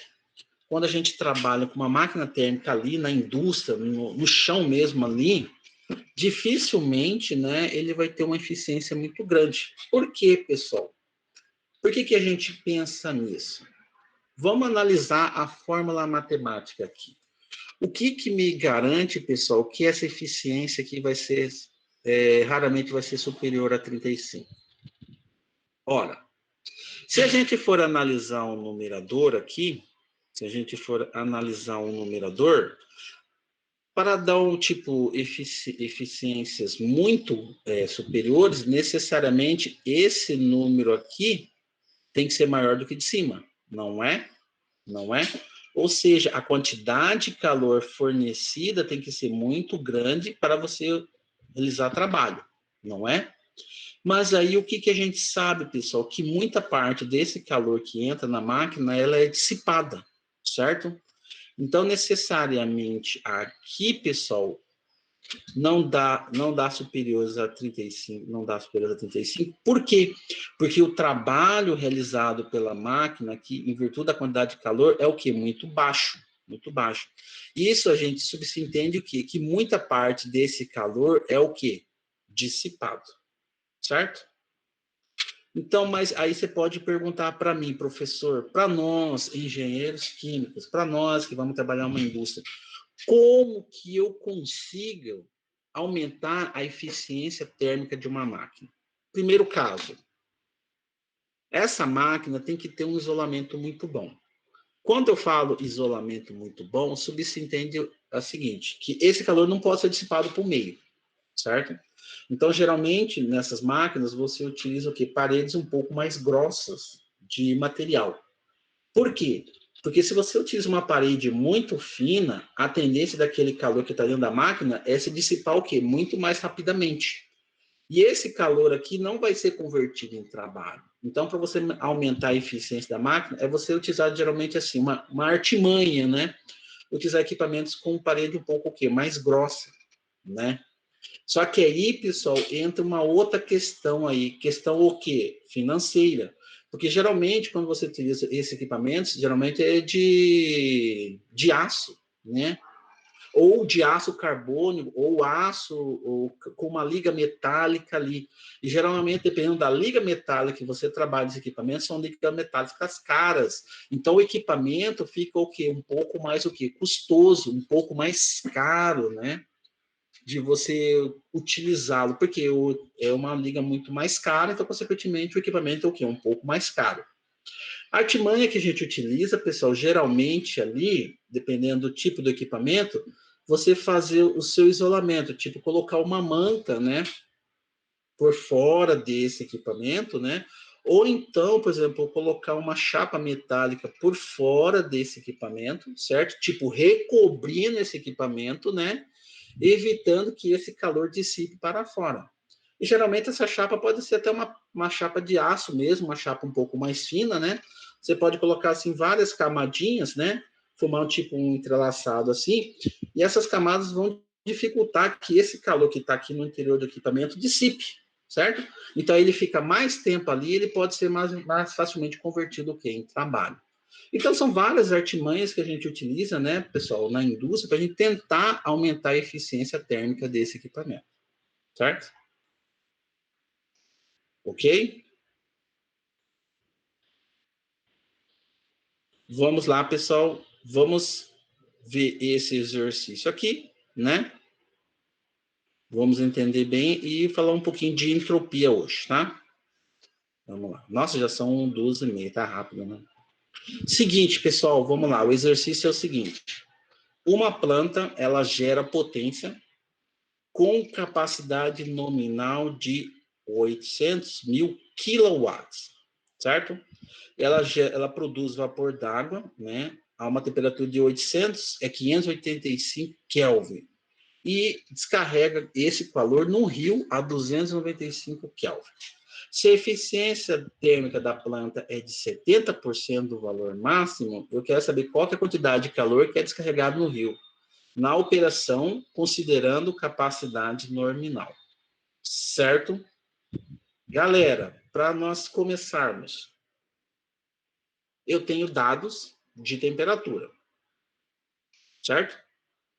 quando a gente trabalha com uma máquina térmica ali na indústria, no chão mesmo ali, dificilmente, né, ele vai ter uma eficiência muito grande. Por quê, pessoal? Por que a gente pensa nisso? Vamos analisar a fórmula matemática aqui. O que me garante, pessoal, que essa eficiência aqui vai ser, raramente vai ser superior a 35? Ora, se a gente for analisar um numerador aqui, se a gente for analisar um numerador, para dar um tipo eficiências muito superiores, necessariamente esse número aqui tem que ser maior do que de cima, não é? Não é? Ou seja, a quantidade de calor fornecida tem que ser muito grande para você realizar trabalho, não é? Mas aí o que a gente sabe, pessoal? Que muita parte desse calor que entra na máquina, ela é dissipada, certo? Então, necessariamente aqui, pessoal, não dá superiores a 35, não dá superiores a 35. Por quê? Porque o trabalho realizado pela máquina aqui, em virtude da quantidade de calor, é o quê? Muito baixo, muito baixo. Isso a gente subentende o quê? Que muita parte desse calor é o quê? Dissipado, certo? Então, mas aí você pode perguntar para mim, professor, para nós, engenheiros químicos, para nós que vamos trabalhar uma indústria, como que eu consigo aumentar a eficiência térmica de uma máquina? Primeiro caso, essa máquina tem que ter um isolamento muito bom. Quando eu falo isolamento muito bom, subentende o seguinte, que esse calor não pode ser dissipado por meio, certo? Então, geralmente, nessas máquinas, você utiliza o quê? Paredes um pouco mais grossas de material. Por quê? Porque se você utiliza uma parede muito fina, a tendência daquele calor que está dentro da máquina é se dissipar o quê? Muito mais rapidamente. E esse calor aqui não vai ser convertido em trabalho. Então, para você aumentar a eficiência da máquina, é você utilizar geralmente assim, uma artimanha, né? Utilizar equipamentos com parede um pouco o quê? Mais grossa, né? Só que aí, pessoal, entra uma outra questão aí, questão o quê? Financeira. Porque geralmente, quando você utiliza esses equipamentos, geralmente é de aço, né? Ou de aço carbônico, ou aço ou com uma liga metálica ali. E geralmente, dependendo da liga metálica que você trabalha esse equipamento, são ligas metálicas caras. Então, o equipamento fica o quê? Um pouco mais o quê? Custoso, um pouco mais caro, né? De você utilizá-lo, porque é uma liga muito mais cara, então, consequentemente, o equipamento é o quê? Um pouco mais caro. A artimanha que a gente utiliza, pessoal, geralmente ali, dependendo do tipo do equipamento, você fazer o seu isolamento, tipo colocar uma manta, né, por fora desse equipamento, né, ou então, por exemplo, colocar uma chapa metálica por fora desse equipamento, certo? Tipo, recobrindo esse equipamento, né, evitando que esse calor dissipe para fora. E geralmente essa chapa pode ser até uma chapa de aço mesmo, uma chapa um pouco mais fina, né? Você pode colocar assim várias camadinhas, né? Formar um tipo um entrelaçado assim, e essas camadas vão dificultar que esse calor que está aqui no interior do equipamento dissipe, certo? Então ele fica mais tempo ali, ele pode ser mais facilmente convertido o quê? Em trabalho. Então, são várias artimanhas que a gente utiliza, né, pessoal, na indústria, para a gente tentar aumentar a eficiência térmica desse equipamento, certo? Ok? Vamos lá, pessoal, vamos ver esse exercício aqui, né? Vamos entender bem e falar um pouquinho de entropia hoje, tá? Vamos lá. Nossa, já são 12h30, tá rápido, né? Seguinte, pessoal, vamos lá. O exercício é o seguinte. Uma planta, ela gera potência com capacidade nominal de 800 mil quilowatts, certo? Ela produz vapor d'água, né, a uma temperatura de 585 Kelvin, e descarrega esse calor num rio a 295 Kelvin. Se a eficiência térmica da planta é de 70% do valor máximo, eu quero saber qual é a quantidade de calor que é descarregado no rio na operação, considerando capacidade nominal. Certo? Galera, para nós começarmos, eu tenho dados de temperatura, certo?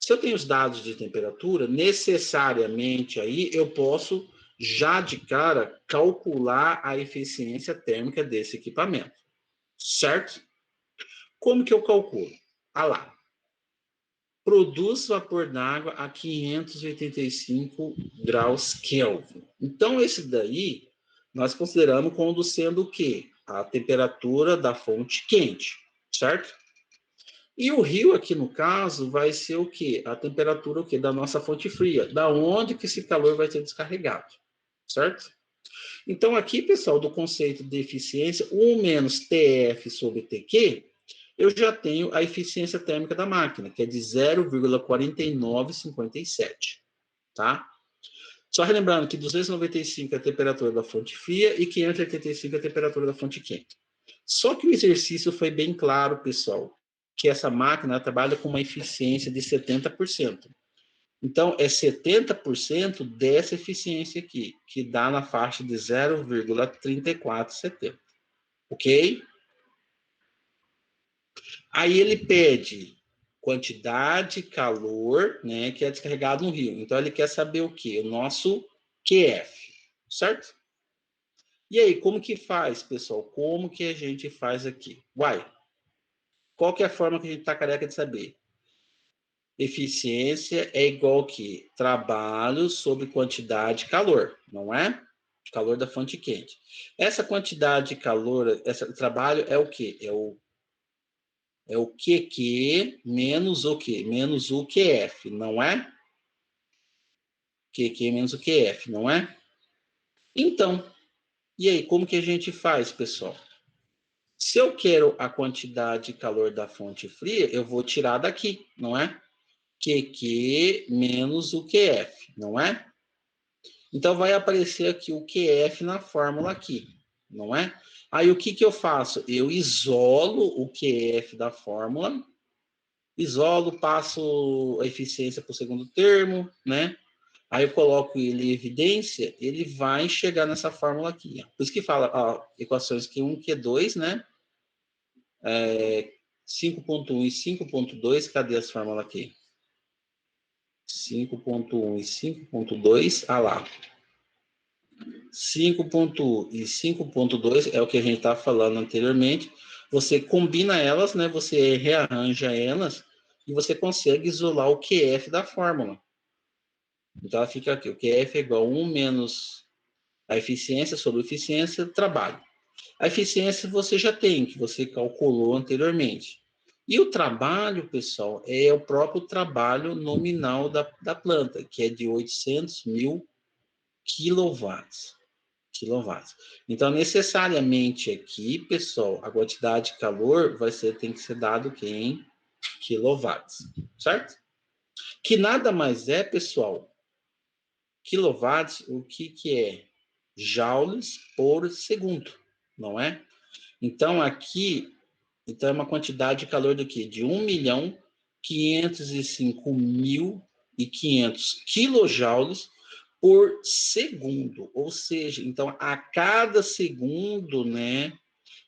Se eu tenho os dados de temperatura, necessariamente aí eu posso já de cara calcular a eficiência térmica desse equipamento, certo? Como que eu calculo? Ah lá. Produz vapor d'água a 585 graus Kelvin. Então, esse daí, nós consideramos como sendo o quê? A temperatura da fonte quente, certo? E o rio aqui, no caso, vai ser o quê? A temperatura o quê? Da nossa fonte fria. Da onde que esse calor vai ser descarregado, certo? Então, aqui, pessoal, do conceito de eficiência, 1 menos TF sobre TQ, eu já tenho a eficiência térmica da máquina, que é de 0,4957, tá? Só relembrando que 295 é a temperatura da fonte fria e 585 é a temperatura da fonte quente. Só que o exercício foi bem claro, pessoal, que essa máquina trabalha com uma eficiência de 70%. Então, é 70% dessa eficiência aqui, que dá na faixa de 0,3470. Ok? Aí ele pede quantidade, calor, né, que é descarregado no rio. Então, ele quer saber o quê? O nosso QF, certo? E aí, como que faz, pessoal? Como que a gente faz aqui? Uai, qual que é a forma que a gente está careca de saber? Eficiência é igual que trabalho sobre quantidade de calor, não é? Calor da fonte quente. Essa quantidade de calor, esse trabalho é o quê? É o QQ menos o quê? Menos o QF, não é? QQ menos o QF, não é? Então, e aí, como que a gente faz, pessoal? Se eu quero a quantidade de calor da fonte fria, eu vou tirar daqui, não é? QQ menos o QF, não é? Então, vai aparecer aqui o QF na fórmula aqui, não é? Aí, o que que eu faço? Eu isolo o QF da fórmula, isolo, passo a eficiência para o segundo termo, né? Aí eu coloco ele em evidência, ele vai chegar nessa fórmula aqui. Ó. Por isso que fala, ó, equações Q1, Q2, né? 5.1 e 5.2, cadê as fórmulas aqui? 5.1 e 5.2, ah lá. 5.1 e 5.2 é o que a gente está falando anteriormente. Você combina elas, né? Você rearranja elas e você consegue isolar o QF da fórmula. Então, ela fica aqui. O QF é igual a 1 menos a eficiência sobre a eficiência do trabalho. A eficiência você já tem, que você calculou anteriormente. E o trabalho, pessoal, é o próprio trabalho nominal da planta, que é de 800 mil quilowatts. Então, necessariamente aqui, pessoal, a quantidade de calor tem que ser dado em quilowatts, certo? Que nada mais é, pessoal, quilowatts, o que é? Joules por segundo, não é? Então, aqui, então é uma quantidade de calor do quê? De 1.505.500 quilojoules por segundo. Ou seja, então, a cada segundo, né,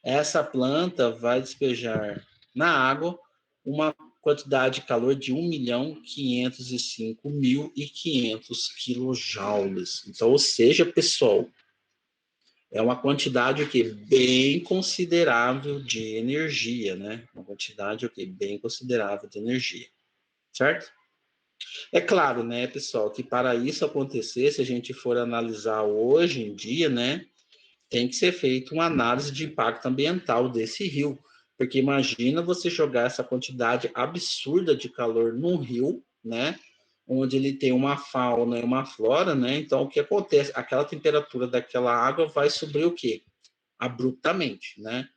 essa planta vai despejar na água uma quantidade de calor de 1.505.500 quilojoules. Então, ou seja, pessoal, é uma quantidade que bem considerável de energia, né? Uma quantidade bem considerável de energia, certo? É claro, né, pessoal, que para isso acontecer, se a gente for analisar hoje em dia, né, tem que ser feita uma análise de impacto ambiental desse rio, porque imagina você jogar essa quantidade absurda de calor num rio, né, onde ele tem uma fauna e uma flora, né, então o que acontece? Aquela temperatura daquela água vai subir o quê? Abruptamente, né?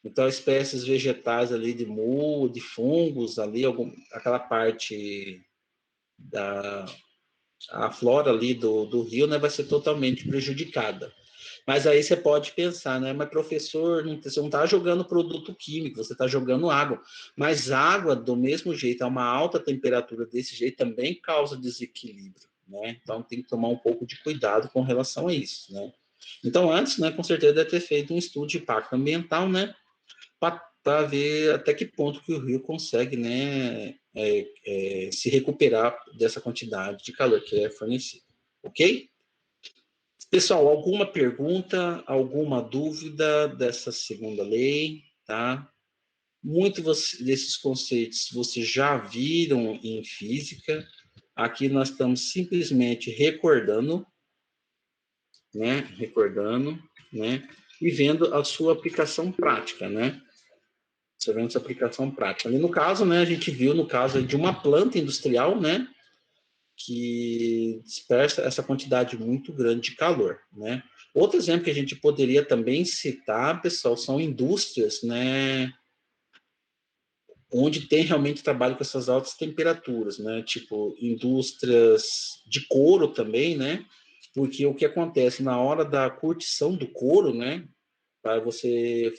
Então, espécies vegetais ali de mulga, de fungos ali, aquela parte da a flora ali do rio, né, vai ser totalmente prejudicada. Mas aí você pode pensar, né? Mas professor, você não está jogando produto químico, você está jogando água. Mas água, do mesmo jeito, a uma alta temperatura desse jeito também causa desequilíbrio, né? Então tem que tomar um pouco de cuidado com relação a isso, né? Então, antes, né, com certeza deve ter feito um estudo de impacto ambiental, né? Para ver até que ponto que o rio consegue, né, se recuperar dessa quantidade de calor que é fornecido. Ok? Pessoal, alguma pergunta, alguma dúvida dessa segunda lei, tá? Muitos desses conceitos vocês já viram em física. Aqui nós estamos simplesmente recordando, né? E vendo a sua aplicação prática, né? Você vendo essa aplicação prática. Ali no caso, né? A gente viu no caso de uma planta industrial, né? Que dispersa essa quantidade muito grande de calor, né? Outro exemplo que a gente poderia também citar, pessoal, são indústrias, né? Onde tem realmente trabalho com essas altas temperaturas, né? Tipo, indústrias de couro também, né? Porque o que acontece na hora da curtição do couro, né? Para você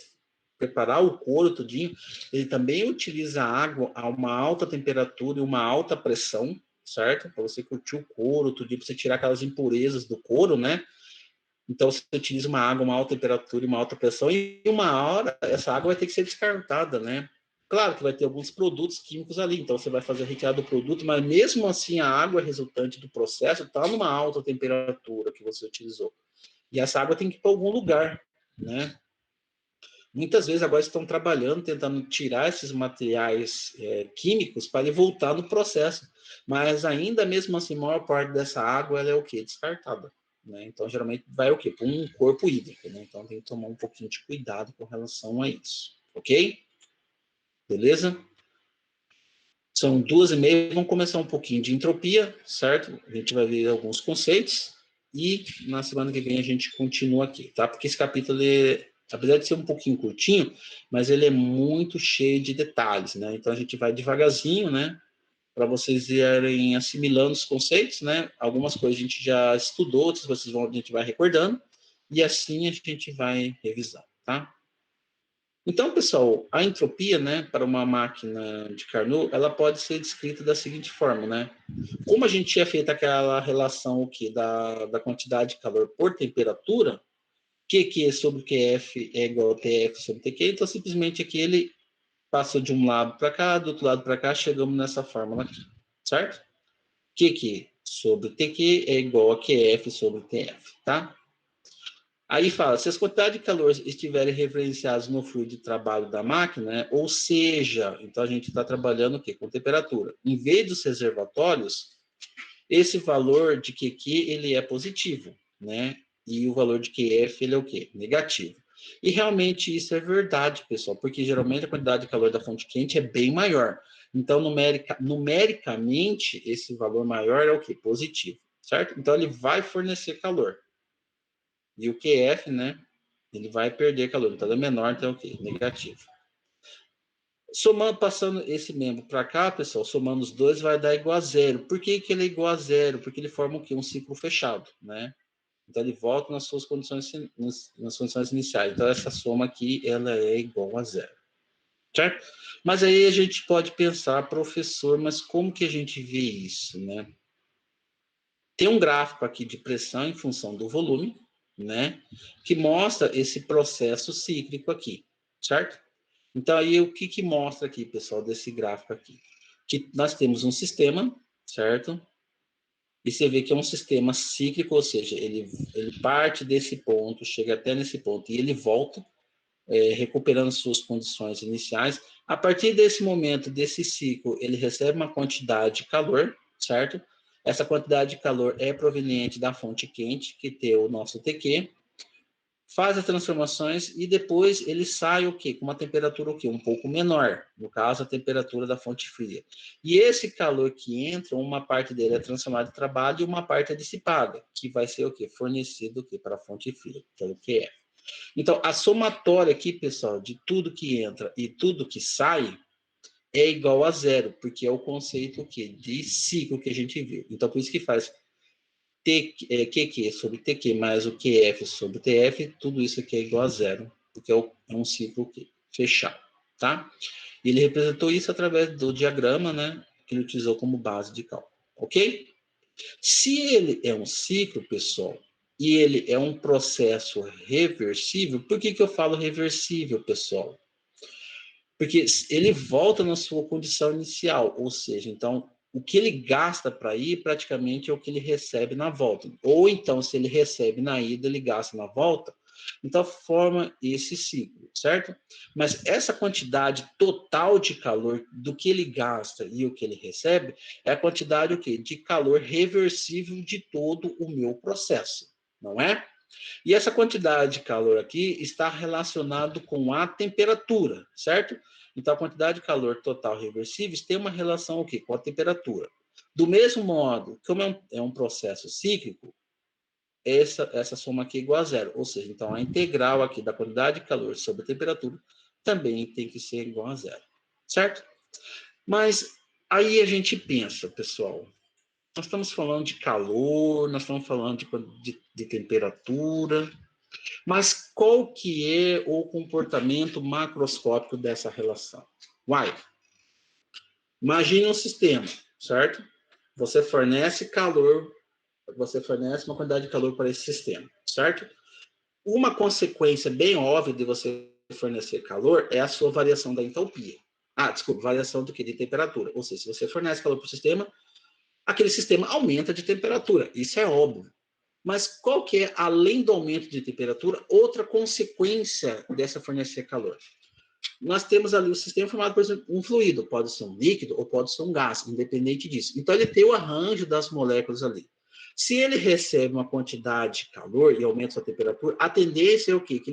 preparar o couro tudinho, ele também utiliza água a uma alta temperatura e uma alta pressão, certo? Para você curtir o couro tudinho, para você tirar aquelas impurezas do couro, né? Então, você utiliza uma água, uma alta temperatura e uma alta pressão, e uma hora essa água vai ter que ser descartada, né? Claro que vai ter alguns produtos químicos ali, então você vai fazer a retirada do produto, mas mesmo assim a água resultante do processo está numa alta temperatura que você utilizou. E essa água tem que ir para algum lugar, né? Muitas vezes agora estão trabalhando, tentando tirar esses materiais químicos para ele voltar no processo. Mas ainda mesmo assim, a maior parte dessa água ela é o quê? Descartada. Né? Então, geralmente, vai o quê? Para um corpo hídrico. Né? Então, tem que tomar um pouquinho de cuidado com relação a isso. Ok? Beleza? São 2h30, vamos começar um pouquinho de entropia, certo? A gente vai ver alguns conceitos e na semana que vem a gente continua aqui, tá? Porque esse capítulo, apesar de ser um pouquinho curtinho, mas ele é muito cheio de detalhes, né? Então a gente vai devagarzinho, né? Para vocês irem assimilando os conceitos, né? Algumas coisas a gente já estudou, outras a gente vai recordando e assim a gente vai revisando, tá? Então, pessoal, a entropia, né, para uma máquina de Carnot, ela pode ser descrita da seguinte forma, né? Como a gente tinha feito aquela relação o quê? Da quantidade de calor por temperatura, QQ sobre QF é igual a TF sobre TQ, então simplesmente aqui ele passou de um lado para cá, do outro lado para cá, chegamos nessa fórmula aqui, certo? QQ sobre TQ é igual a QF sobre TF, tá? Aí fala, se as quantidades de calor estiverem referenciadas no fluido de trabalho da máquina, né, ou seja, então a gente está trabalhando o quê? Com temperatura. Em vez dos reservatórios, esse valor de QQ ele é positivo, né? E o valor de QF ele é o quê? Negativo. E realmente isso é verdade, pessoal, porque geralmente a quantidade de calor da fonte quente é bem maior. Então, numericamente, esse valor maior é o quê? Positivo, certo? Então, ele vai fornecer calor. E o QF, né? Ele vai perder calor. Então, é menor, então é o quê? Negativo. Somando, passando esse membro para cá, pessoal, somando os dois vai dar igual a zero. Por que ele é igual a zero? Porque ele forma o quê? Um ciclo fechado, né? Então, ele volta nas suas condições, nas condições iniciais. Então, essa soma aqui, ela é igual a zero. Certo? Mas aí a gente pode pensar, professor, mas como que a gente vê isso, né? Tem um gráfico aqui de pressão em função do volume, né? Que mostra esse processo cíclico aqui, certo? Então, aí, o que mostra aqui, pessoal, desse gráfico aqui? Que nós temos um sistema, certo? E você vê que é um sistema cíclico, ou seja, ele parte desse ponto, chega até nesse ponto, e ele volta, recuperando suas condições iniciais. A partir desse momento, desse ciclo, ele recebe uma quantidade de calor, certo? Essa quantidade de calor é proveniente da fonte quente, que tem o nosso TQ, faz as transformações e depois ele sai o quê? Com uma temperatura o quê? Um pouco menor, no caso a temperatura da fonte fria. E esse calor que entra, uma parte dele é transformado em trabalho e uma parte é dissipada, que vai ser o quê? Fornecido o quê? Para a fonte fria, que é o que é. Então, a somatória aqui, pessoal, de tudo que entra e tudo que sai é igual a zero, porque é o conceito o quê? De ciclo que a gente viu. Então, por isso que faz QQ sobre TQ mais o QF sobre TF, tudo isso aqui é igual a zero, porque é um ciclo fechado, tá? E ele representou isso através do diagrama, né, que ele utilizou como base de cálculo, ok? Se ele é um ciclo, pessoal, e ele é um processo reversível, por que eu falo reversível, pessoal? Porque ele volta na sua condição inicial, ou seja, então o que ele gasta para ir praticamente é o que ele recebe na volta. Ou então, se ele recebe na ida, ele gasta na volta, Então, forma esse ciclo, certo? Mas essa quantidade total de calor do que ele gasta e o que ele recebe é a quantidade o quê? De calor reversível de todo o meu processo, não é? E essa quantidade de calor aqui está relacionado com a temperatura, certo? Então, a quantidade de calor total reversível tem uma relação o quê? Com a temperatura. Do mesmo modo, como é um processo cíclico, essa soma aqui é igual a zero. Ou seja, então a integral aqui da quantidade de calor sobre a temperatura também tem que ser igual a zero. Certo? Mas aí a gente pensa, pessoal, nós estamos falando de calor, nós estamos falando de temperatura, mas qual que é o comportamento macroscópico dessa relação? Uai, imagine um sistema, certo? Você fornece calor, você fornece uma quantidade de calor para esse sistema, certo? Uma consequência bem óbvia de você fornecer calor é a sua variação da entalpia. Ah, desculpa, variação do que? De temperatura. Ou seja, se você fornece calor para o sistema, aquele sistema aumenta de temperatura. Isso é óbvio. Mas qual que é, além do aumento de temperatura, outra consequência dessa fornecer calor? Nós temos ali o sistema formado por exemplo, um fluido, pode ser um líquido ou pode ser um gás, independente disso. Então, ele tem o arranjo das moléculas ali. Se ele recebe uma quantidade de calor e aumenta sua temperatura, a tendência é o quê? Que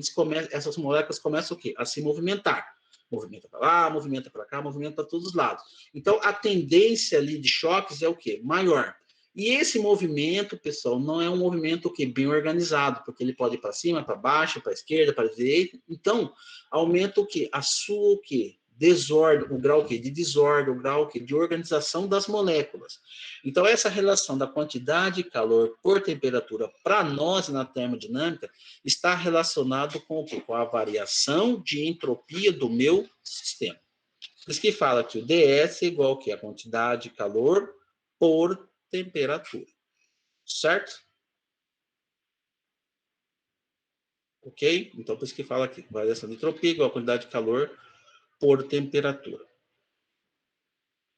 essas moléculas começam o quê? A se movimentar. Movimenta para lá, movimenta para cá, movimenta para todos os lados. Então, a tendência ali de choques é o quê? Maior. E esse movimento, pessoal, não é um movimento que bem organizado, porque ele pode ir para cima, para baixo, para a esquerda, para a direita. Então, aumenta o quê? A sua o quê? Desordem, o grau o quê? De desordem, o grau o quê? De organização das moléculas. Então, essa relação da quantidade de calor por temperatura para nós na termodinâmica está relacionado com o quê? Com a variação de entropia do meu sistema. Por isso que fala que o ds é igual ao quê? A quantidade de calor por temperatura. Certo? Ok? Então, por isso que fala aqui, variação de entropia igual a quantidade de calor por temperatura.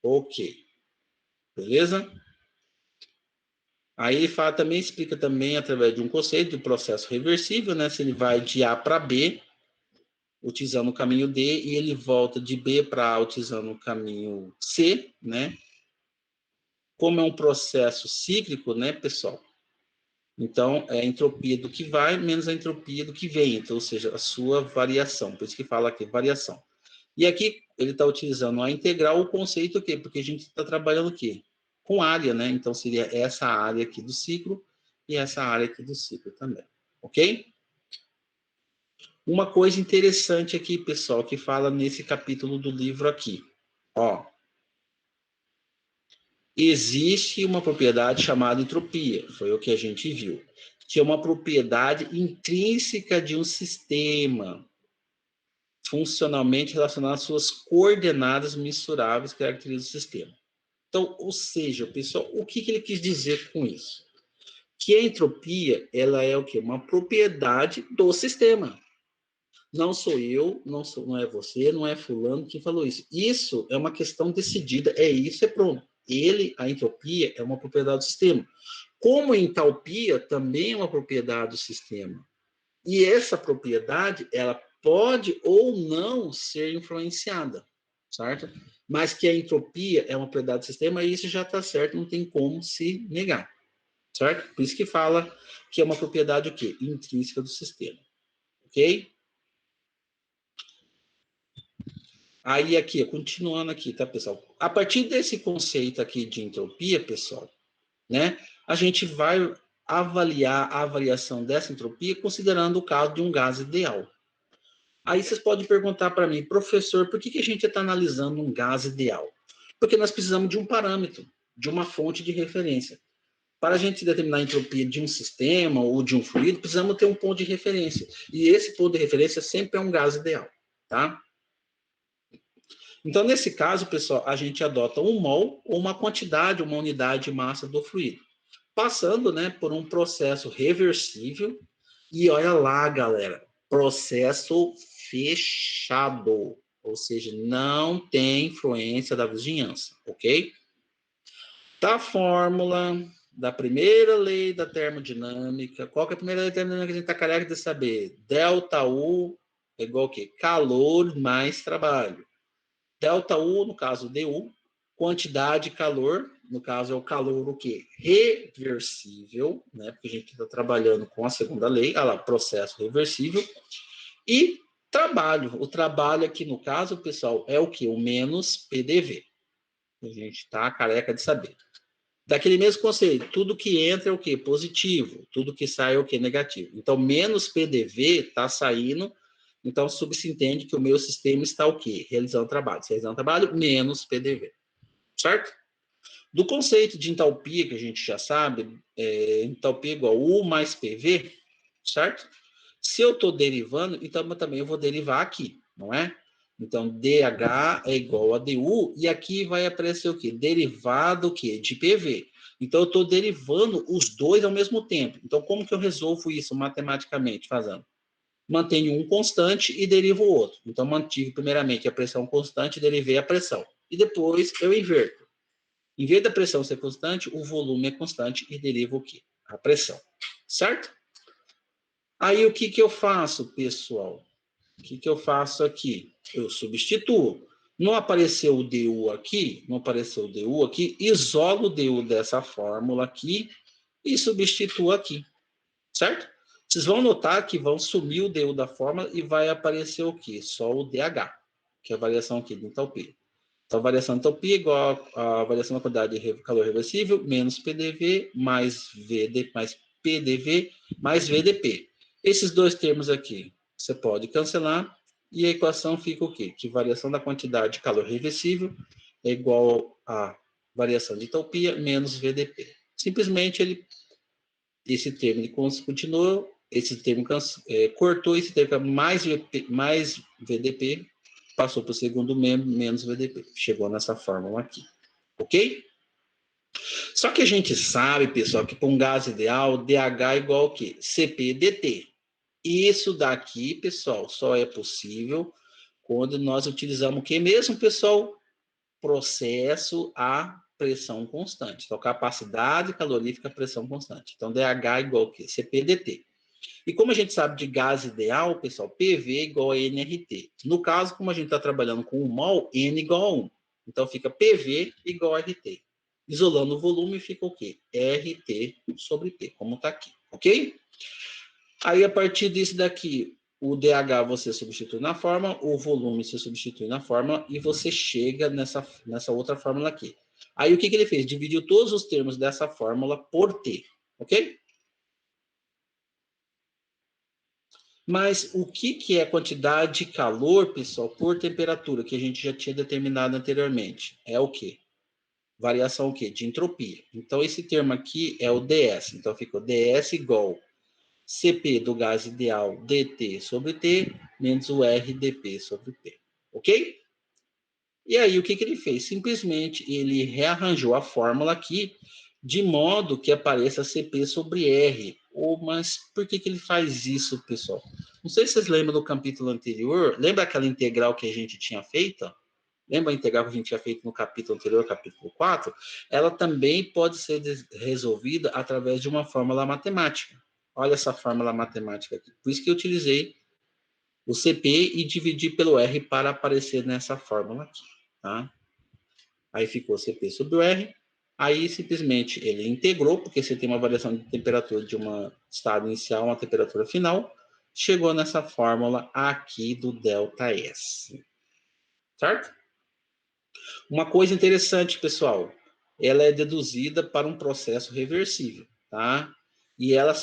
Ok. Beleza? Aí ele fala, também explica também através de um conceito de processo reversível, né? Se ele vai de A para B, utilizando o caminho D, e ele volta de B para A utilizando o caminho C, né? Como é um processo cíclico, né, pessoal? Então, é a entropia do que vai menos a entropia do que vem, então, ou seja, a sua variação. Por isso que fala aqui, variação. E aqui ele está utilizando a integral, o conceito o quê? Porque a gente está trabalhando o quê? Com área, né? Então, seria essa área aqui do ciclo e essa área aqui do ciclo também. Ok? Uma coisa interessante aqui, pessoal, que fala nesse capítulo do livro aqui. Ó, existe uma propriedade chamada entropia, foi o que a gente viu, que é uma propriedade intrínseca de um sistema, funcionalmente relacionada às suas coordenadas mensuráveis que caracterizam o sistema. Então, ou seja, pessoal, o que ele quis dizer com isso? Que a entropia, ela é o quê? Uma propriedade do sistema. Não sou eu, não é você, não é fulano que falou isso. Isso é uma questão decidida, é isso, é pronto. A entropia, é uma propriedade do sistema. Como a entalpia também é uma propriedade do sistema. E essa propriedade, ela pode ou não ser influenciada, certo? Mas que a entropia é uma propriedade do sistema, isso já está certo, não tem como se negar, certo? Por isso que fala que é uma propriedade o quê? Intrínseca do sistema, ok? Aí aqui, continuando aqui, tá, pessoal? A partir desse conceito aqui de entropia, pessoal, né, a gente vai avaliar a variação dessa entropia considerando o caso de um gás ideal. Aí vocês podem perguntar para mim, professor, por que a gente está analisando um gás ideal? Porque nós precisamos de um parâmetro, de uma fonte de referência. Para a gente determinar a entropia de um sistema ou de um fluido, precisamos ter um ponto de referência. E esse ponto de referência sempre é um gás ideal, tá? Então, nesse caso, pessoal, a gente adota um mol ou uma quantidade, uma unidade de massa do fluido, passando, né, por um processo reversível. E olha lá, galera, processo fechado, ou seja, não tem influência da vizinhança, ok? Da fórmula, da primeira lei da termodinâmica. Qual que é a primeira lei da termodinâmica que a gente está careca de saber? ΔU é igual ao quê? Calor mais trabalho. ΔU, no caso, DU, quantidade de calor, no caso é o calor o quê? Reversível, né? Porque a gente está trabalhando com a segunda lei, olha lá, processo reversível, e trabalho. O trabalho aqui, no caso, pessoal, é o quê? O menos PDV. A gente está careca de saber. Daquele mesmo conceito, tudo que entra é o quê? Positivo, tudo que sai é o quê? Negativo. Então, menos PDV está saindo, então subentende que o meu sistema está o quê? Realizando trabalho. Se realizando trabalho, menos PDV. Certo? Do conceito de entalpia, que a gente já sabe, entalpia igual U mais PV, certo? Se eu estou derivando, então também eu vou derivar aqui, não é? Então, DH é igual a DU, e aqui vai aparecer o quê? Derivado o quê? De PV. Então, eu estou derivando os dois ao mesmo tempo. Então, como que eu resolvo isso matematicamente, fazendo? Mantenho um constante e derivo o outro. Então, mantive primeiramente a pressão constante, derivei a pressão. E depois eu inverto. Em vez da pressão ser constante, o volume é constante e deriva o quê? A pressão. Certo? Aí, o que eu faço, pessoal? O que eu faço aqui? Eu substituo. Não apareceu o DU aqui, isolo o DU dessa fórmula aqui e substituo aqui, certo? Vocês vão notar que vão sumir o DU da fórmula e vai aparecer o quê? Só o DH, que é a variação aqui de entalpia. Então, a variação de entalpia é igual a variação da quantidade de calor reversível menos PDV mais PDV mais VDP. Esses dois termos aqui, você pode cancelar e a equação fica o quê? Que variação da quantidade de calor reversível é igual a variação de entalpia menos VDP. Simplesmente esse termo ele continuou, esse termo cortou, esse termo mais VDP passou para o segundo membro menos VDP. Chegou nessa fórmula aqui. Ok? Só que a gente sabe, pessoal, que para um gás ideal, DH é igual ao quê? CP/dt. Isso daqui, pessoal, só é possível quando nós utilizamos o que mesmo, pessoal? Processo a pressão constante. Então, capacidade calorífica a pressão constante. Então, DH é igual ao quê? CP/dt. E como a gente sabe de gás ideal, pessoal, PV igual a nRT. No caso, como a gente está trabalhando com o mol, N igual a 1. Então, fica PV igual a RT. Isolando o volume, fica o quê? RT sobre P, como está aqui, ok? Aí, a partir disso daqui, o DH você substitui na fórmula, o volume você substitui na fórmula, e você chega nessa outra fórmula aqui. Aí, o que ele fez? Dividiu todos os termos dessa fórmula por T, ok? Mas o que é a quantidade de calor, pessoal, por temperatura, que a gente já tinha determinado anteriormente? É o quê? Variação o quê? De entropia. Então, esse termo aqui é o ds. Então, fica o ds igual Cp do gás ideal dt sobre T, menos o RdP sobre P. Ok? E aí, o que ele fez? Simplesmente, ele rearranjou a fórmula aqui de modo que apareça Cp sobre R. Mas por que ele faz isso, pessoal? Não sei se vocês lembram do capítulo anterior. Lembra aquela integral que a gente tinha feito? Lembra a integral que a gente tinha feito no capítulo anterior, capítulo 4? Ela também pode ser resolvida através de uma fórmula matemática. Olha essa fórmula matemática aqui. Por isso que eu utilizei o Cp e dividi pelo R para aparecer nessa fórmula aqui. Tá? Aí ficou Cp sobre o R. Aí simplesmente ele integrou, porque você tem uma variação de temperatura de um estado inicial a uma temperatura final. Chegou nessa fórmula aqui do ΔS. Certo? Uma coisa interessante, pessoal, ela é deduzida para um processo reversível, tá? E ela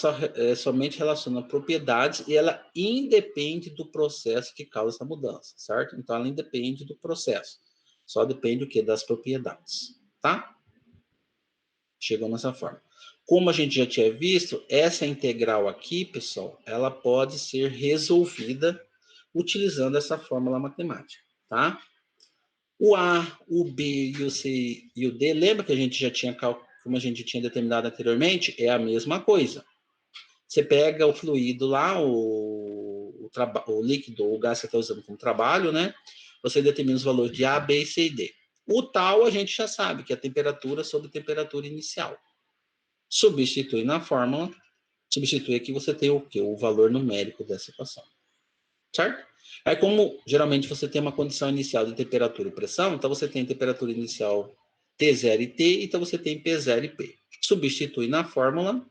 somente relaciona propriedades e ela independe do processo que causa essa mudança, certo? Então, ela independe do processo. Só depende do quê? Das propriedades, tá? Chegou nessa forma. Como a gente já tinha visto, essa integral aqui, pessoal, ela pode ser resolvida utilizando essa fórmula matemática, tá? O A, o B e o C e o D, lembra que a gente já tinha, como a gente tinha determinado anteriormente, é a mesma coisa. Você pega o fluido lá, o líquido, o gás que você está usando como trabalho, né? Você determina os valores de A, B, C e D. O tal a gente já sabe, que é a temperatura sobre temperatura inicial. substitui na fórmula, substitui aqui, você tem o quê? O valor numérico dessa equação, certo? Aí, como geralmente você tem uma condição inicial de temperatura e pressão, então você tem temperatura inicial T0 e T, então você tem P0 e P. Substitui na fórmula,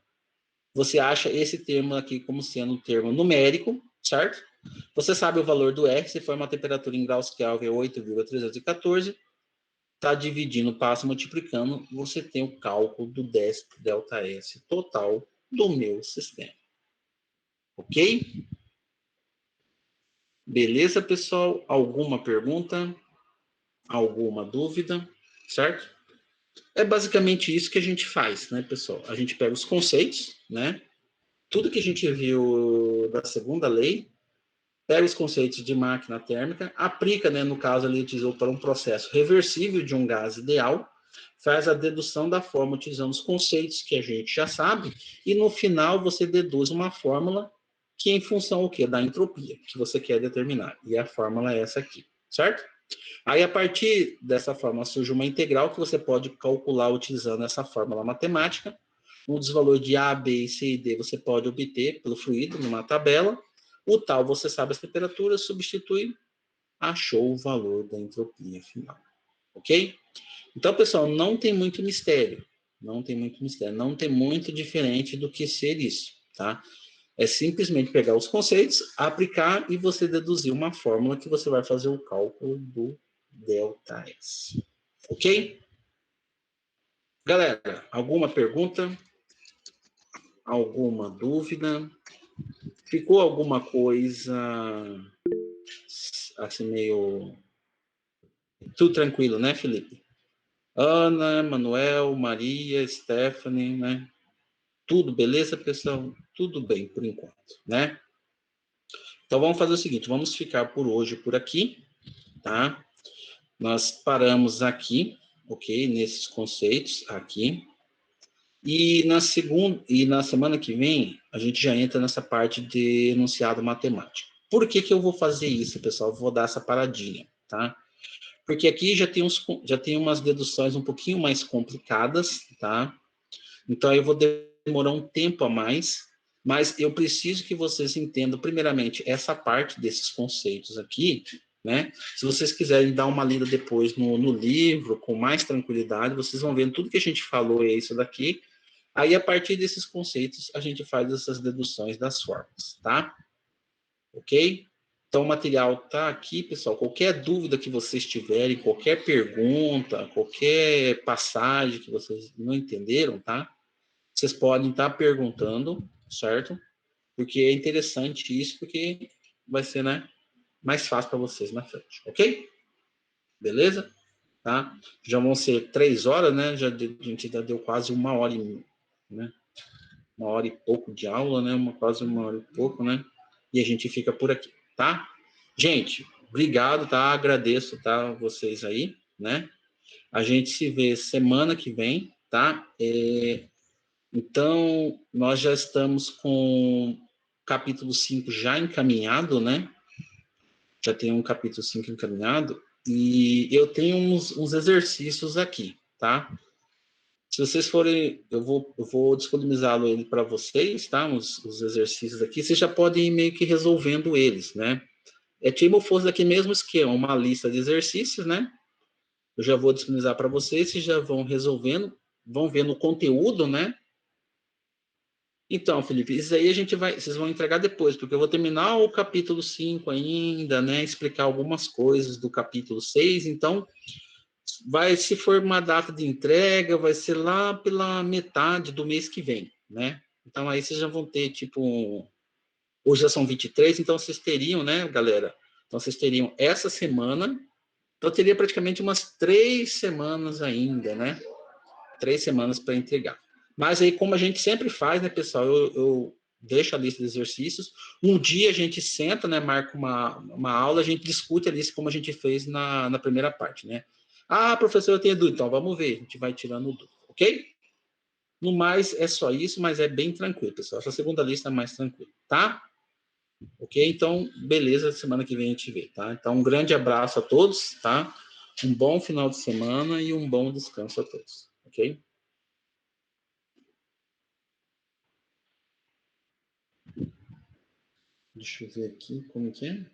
você acha esse termo aqui como sendo um termo numérico, certo? Você sabe o valor do R, se for uma temperatura em graus Kelvin, é 8,314, está dividindo, passa multiplicando, você tem o cálculo do ΔS total do meu sistema. Ok? Beleza, pessoal? Alguma pergunta? Alguma dúvida? Certo? É basicamente isso que a gente faz, né, pessoal? A gente pega os conceitos, né? Tudo que a gente viu da segunda lei, pega os conceitos de máquina térmica, aplica, né, no caso ali, utilizou para um processo reversível de um gás ideal, faz a dedução da fórmula utilizando os conceitos que a gente já sabe, e no final você deduz uma fórmula que é em função o quê? Da entropia que você quer determinar. E a fórmula é essa aqui, certo? Aí, a partir dessa fórmula, surge uma integral que você pode calcular utilizando essa fórmula matemática. O desvalor de A, B, C e D você pode obter pelo fluido numa tabela. O tal, você sabe as temperaturas, substitui, achou o valor da entropia final. Ok? Então, pessoal, não tem muito mistério. Não tem muito mistério. Não tem muito diferente do que ser isso, tá? É simplesmente pegar os conceitos, aplicar e você deduzir uma fórmula que você vai fazer o cálculo do ΔS. Ok? Galera, alguma pergunta? Alguma dúvida? Ficou alguma coisa assim meio... Tudo tranquilo, né, Felipe? Ana, Manuel, Maria, Stephanie, né? Tudo beleza, pessoal? Tudo bem, por enquanto, né? Então, vamos fazer o seguinte, vamos ficar por hoje por aqui, tá? Nós paramos aqui, ok? Nesses conceitos aqui. E na semana que vem, a gente já entra nessa parte de enunciado matemático. Por que que eu vou fazer isso, pessoal? Eu vou dar essa paradinha, tá? Porque aqui já tem umas deduções um pouquinho mais complicadas, tá? Então, eu vou demorar um tempo a mais, mas eu preciso que vocês entendam, primeiramente, essa parte desses conceitos aqui, né? Se vocês quiserem dar uma lida depois no livro, com mais tranquilidade, vocês vão ver tudo que a gente falou é isso daqui. Aí, a partir desses conceitos, a gente faz essas deduções das formas, tá? Ok? Então, o material está aqui, pessoal. Qualquer dúvida que vocês tiverem, qualquer pergunta, qualquer passagem que vocês não entenderam, tá? Vocês podem estar perguntando, certo? Porque é interessante isso, porque vai ser, né, mais fácil para vocês na frente, ok? Beleza? Tá? Já vão ser 3 horas, né? A gente já deu quase 1 hora, né? 1 hora e pouco de aula, né? Quase 1 hora e pouco, né? E a gente fica por aqui, tá? Gente, obrigado, tá? Agradeço, tá? Vocês aí, né? A gente se vê semana que vem, tá? Então, nós já estamos com o capítulo 5 já encaminhado, né? Já tem um capítulo 5 encaminhado. E eu tenho uns exercícios aqui, tá? Se vocês forem, eu vou disponibilizá-lo ele para vocês, tá? Os exercícios aqui, vocês já podem ir meio que resolvendo eles, né? É tipo fosse aqui mesmo esquema, uma lista de exercícios, né? Eu já vou disponibilizar para vocês, vocês já vão resolvendo, vão vendo o conteúdo, né? Então, Felipe, isso aí vocês vão entregar depois, porque eu vou terminar o capítulo 5 ainda, né? Explicar algumas coisas do capítulo 6, então se for uma data de entrega, vai ser lá pela metade do mês que vem, né? Então aí vocês já vão ter, tipo, hoje já são 23, então vocês teriam, né, galera? Então vocês teriam essa semana, então teria praticamente umas 3 semanas ainda, né? 3 semanas para entregar. Mas aí, como a gente sempre faz, né, pessoal, eu deixo a lista de exercícios. Um dia a gente senta, né, marca uma aula, a gente discute a lista como a gente fez na primeira parte, né? Ah, professor, eu tenho dúvida, então vamos ver, a gente vai tirando dúvida, ok? No mais, é só isso, mas é bem tranquilo, pessoal. Essa segunda lista é mais tranquila, tá? Ok? Então, beleza, semana que vem a gente vê, tá? Então, um grande abraço a todos, tá? Um bom final de semana e um bom descanso a todos, ok? Deixa eu ver aqui como que é.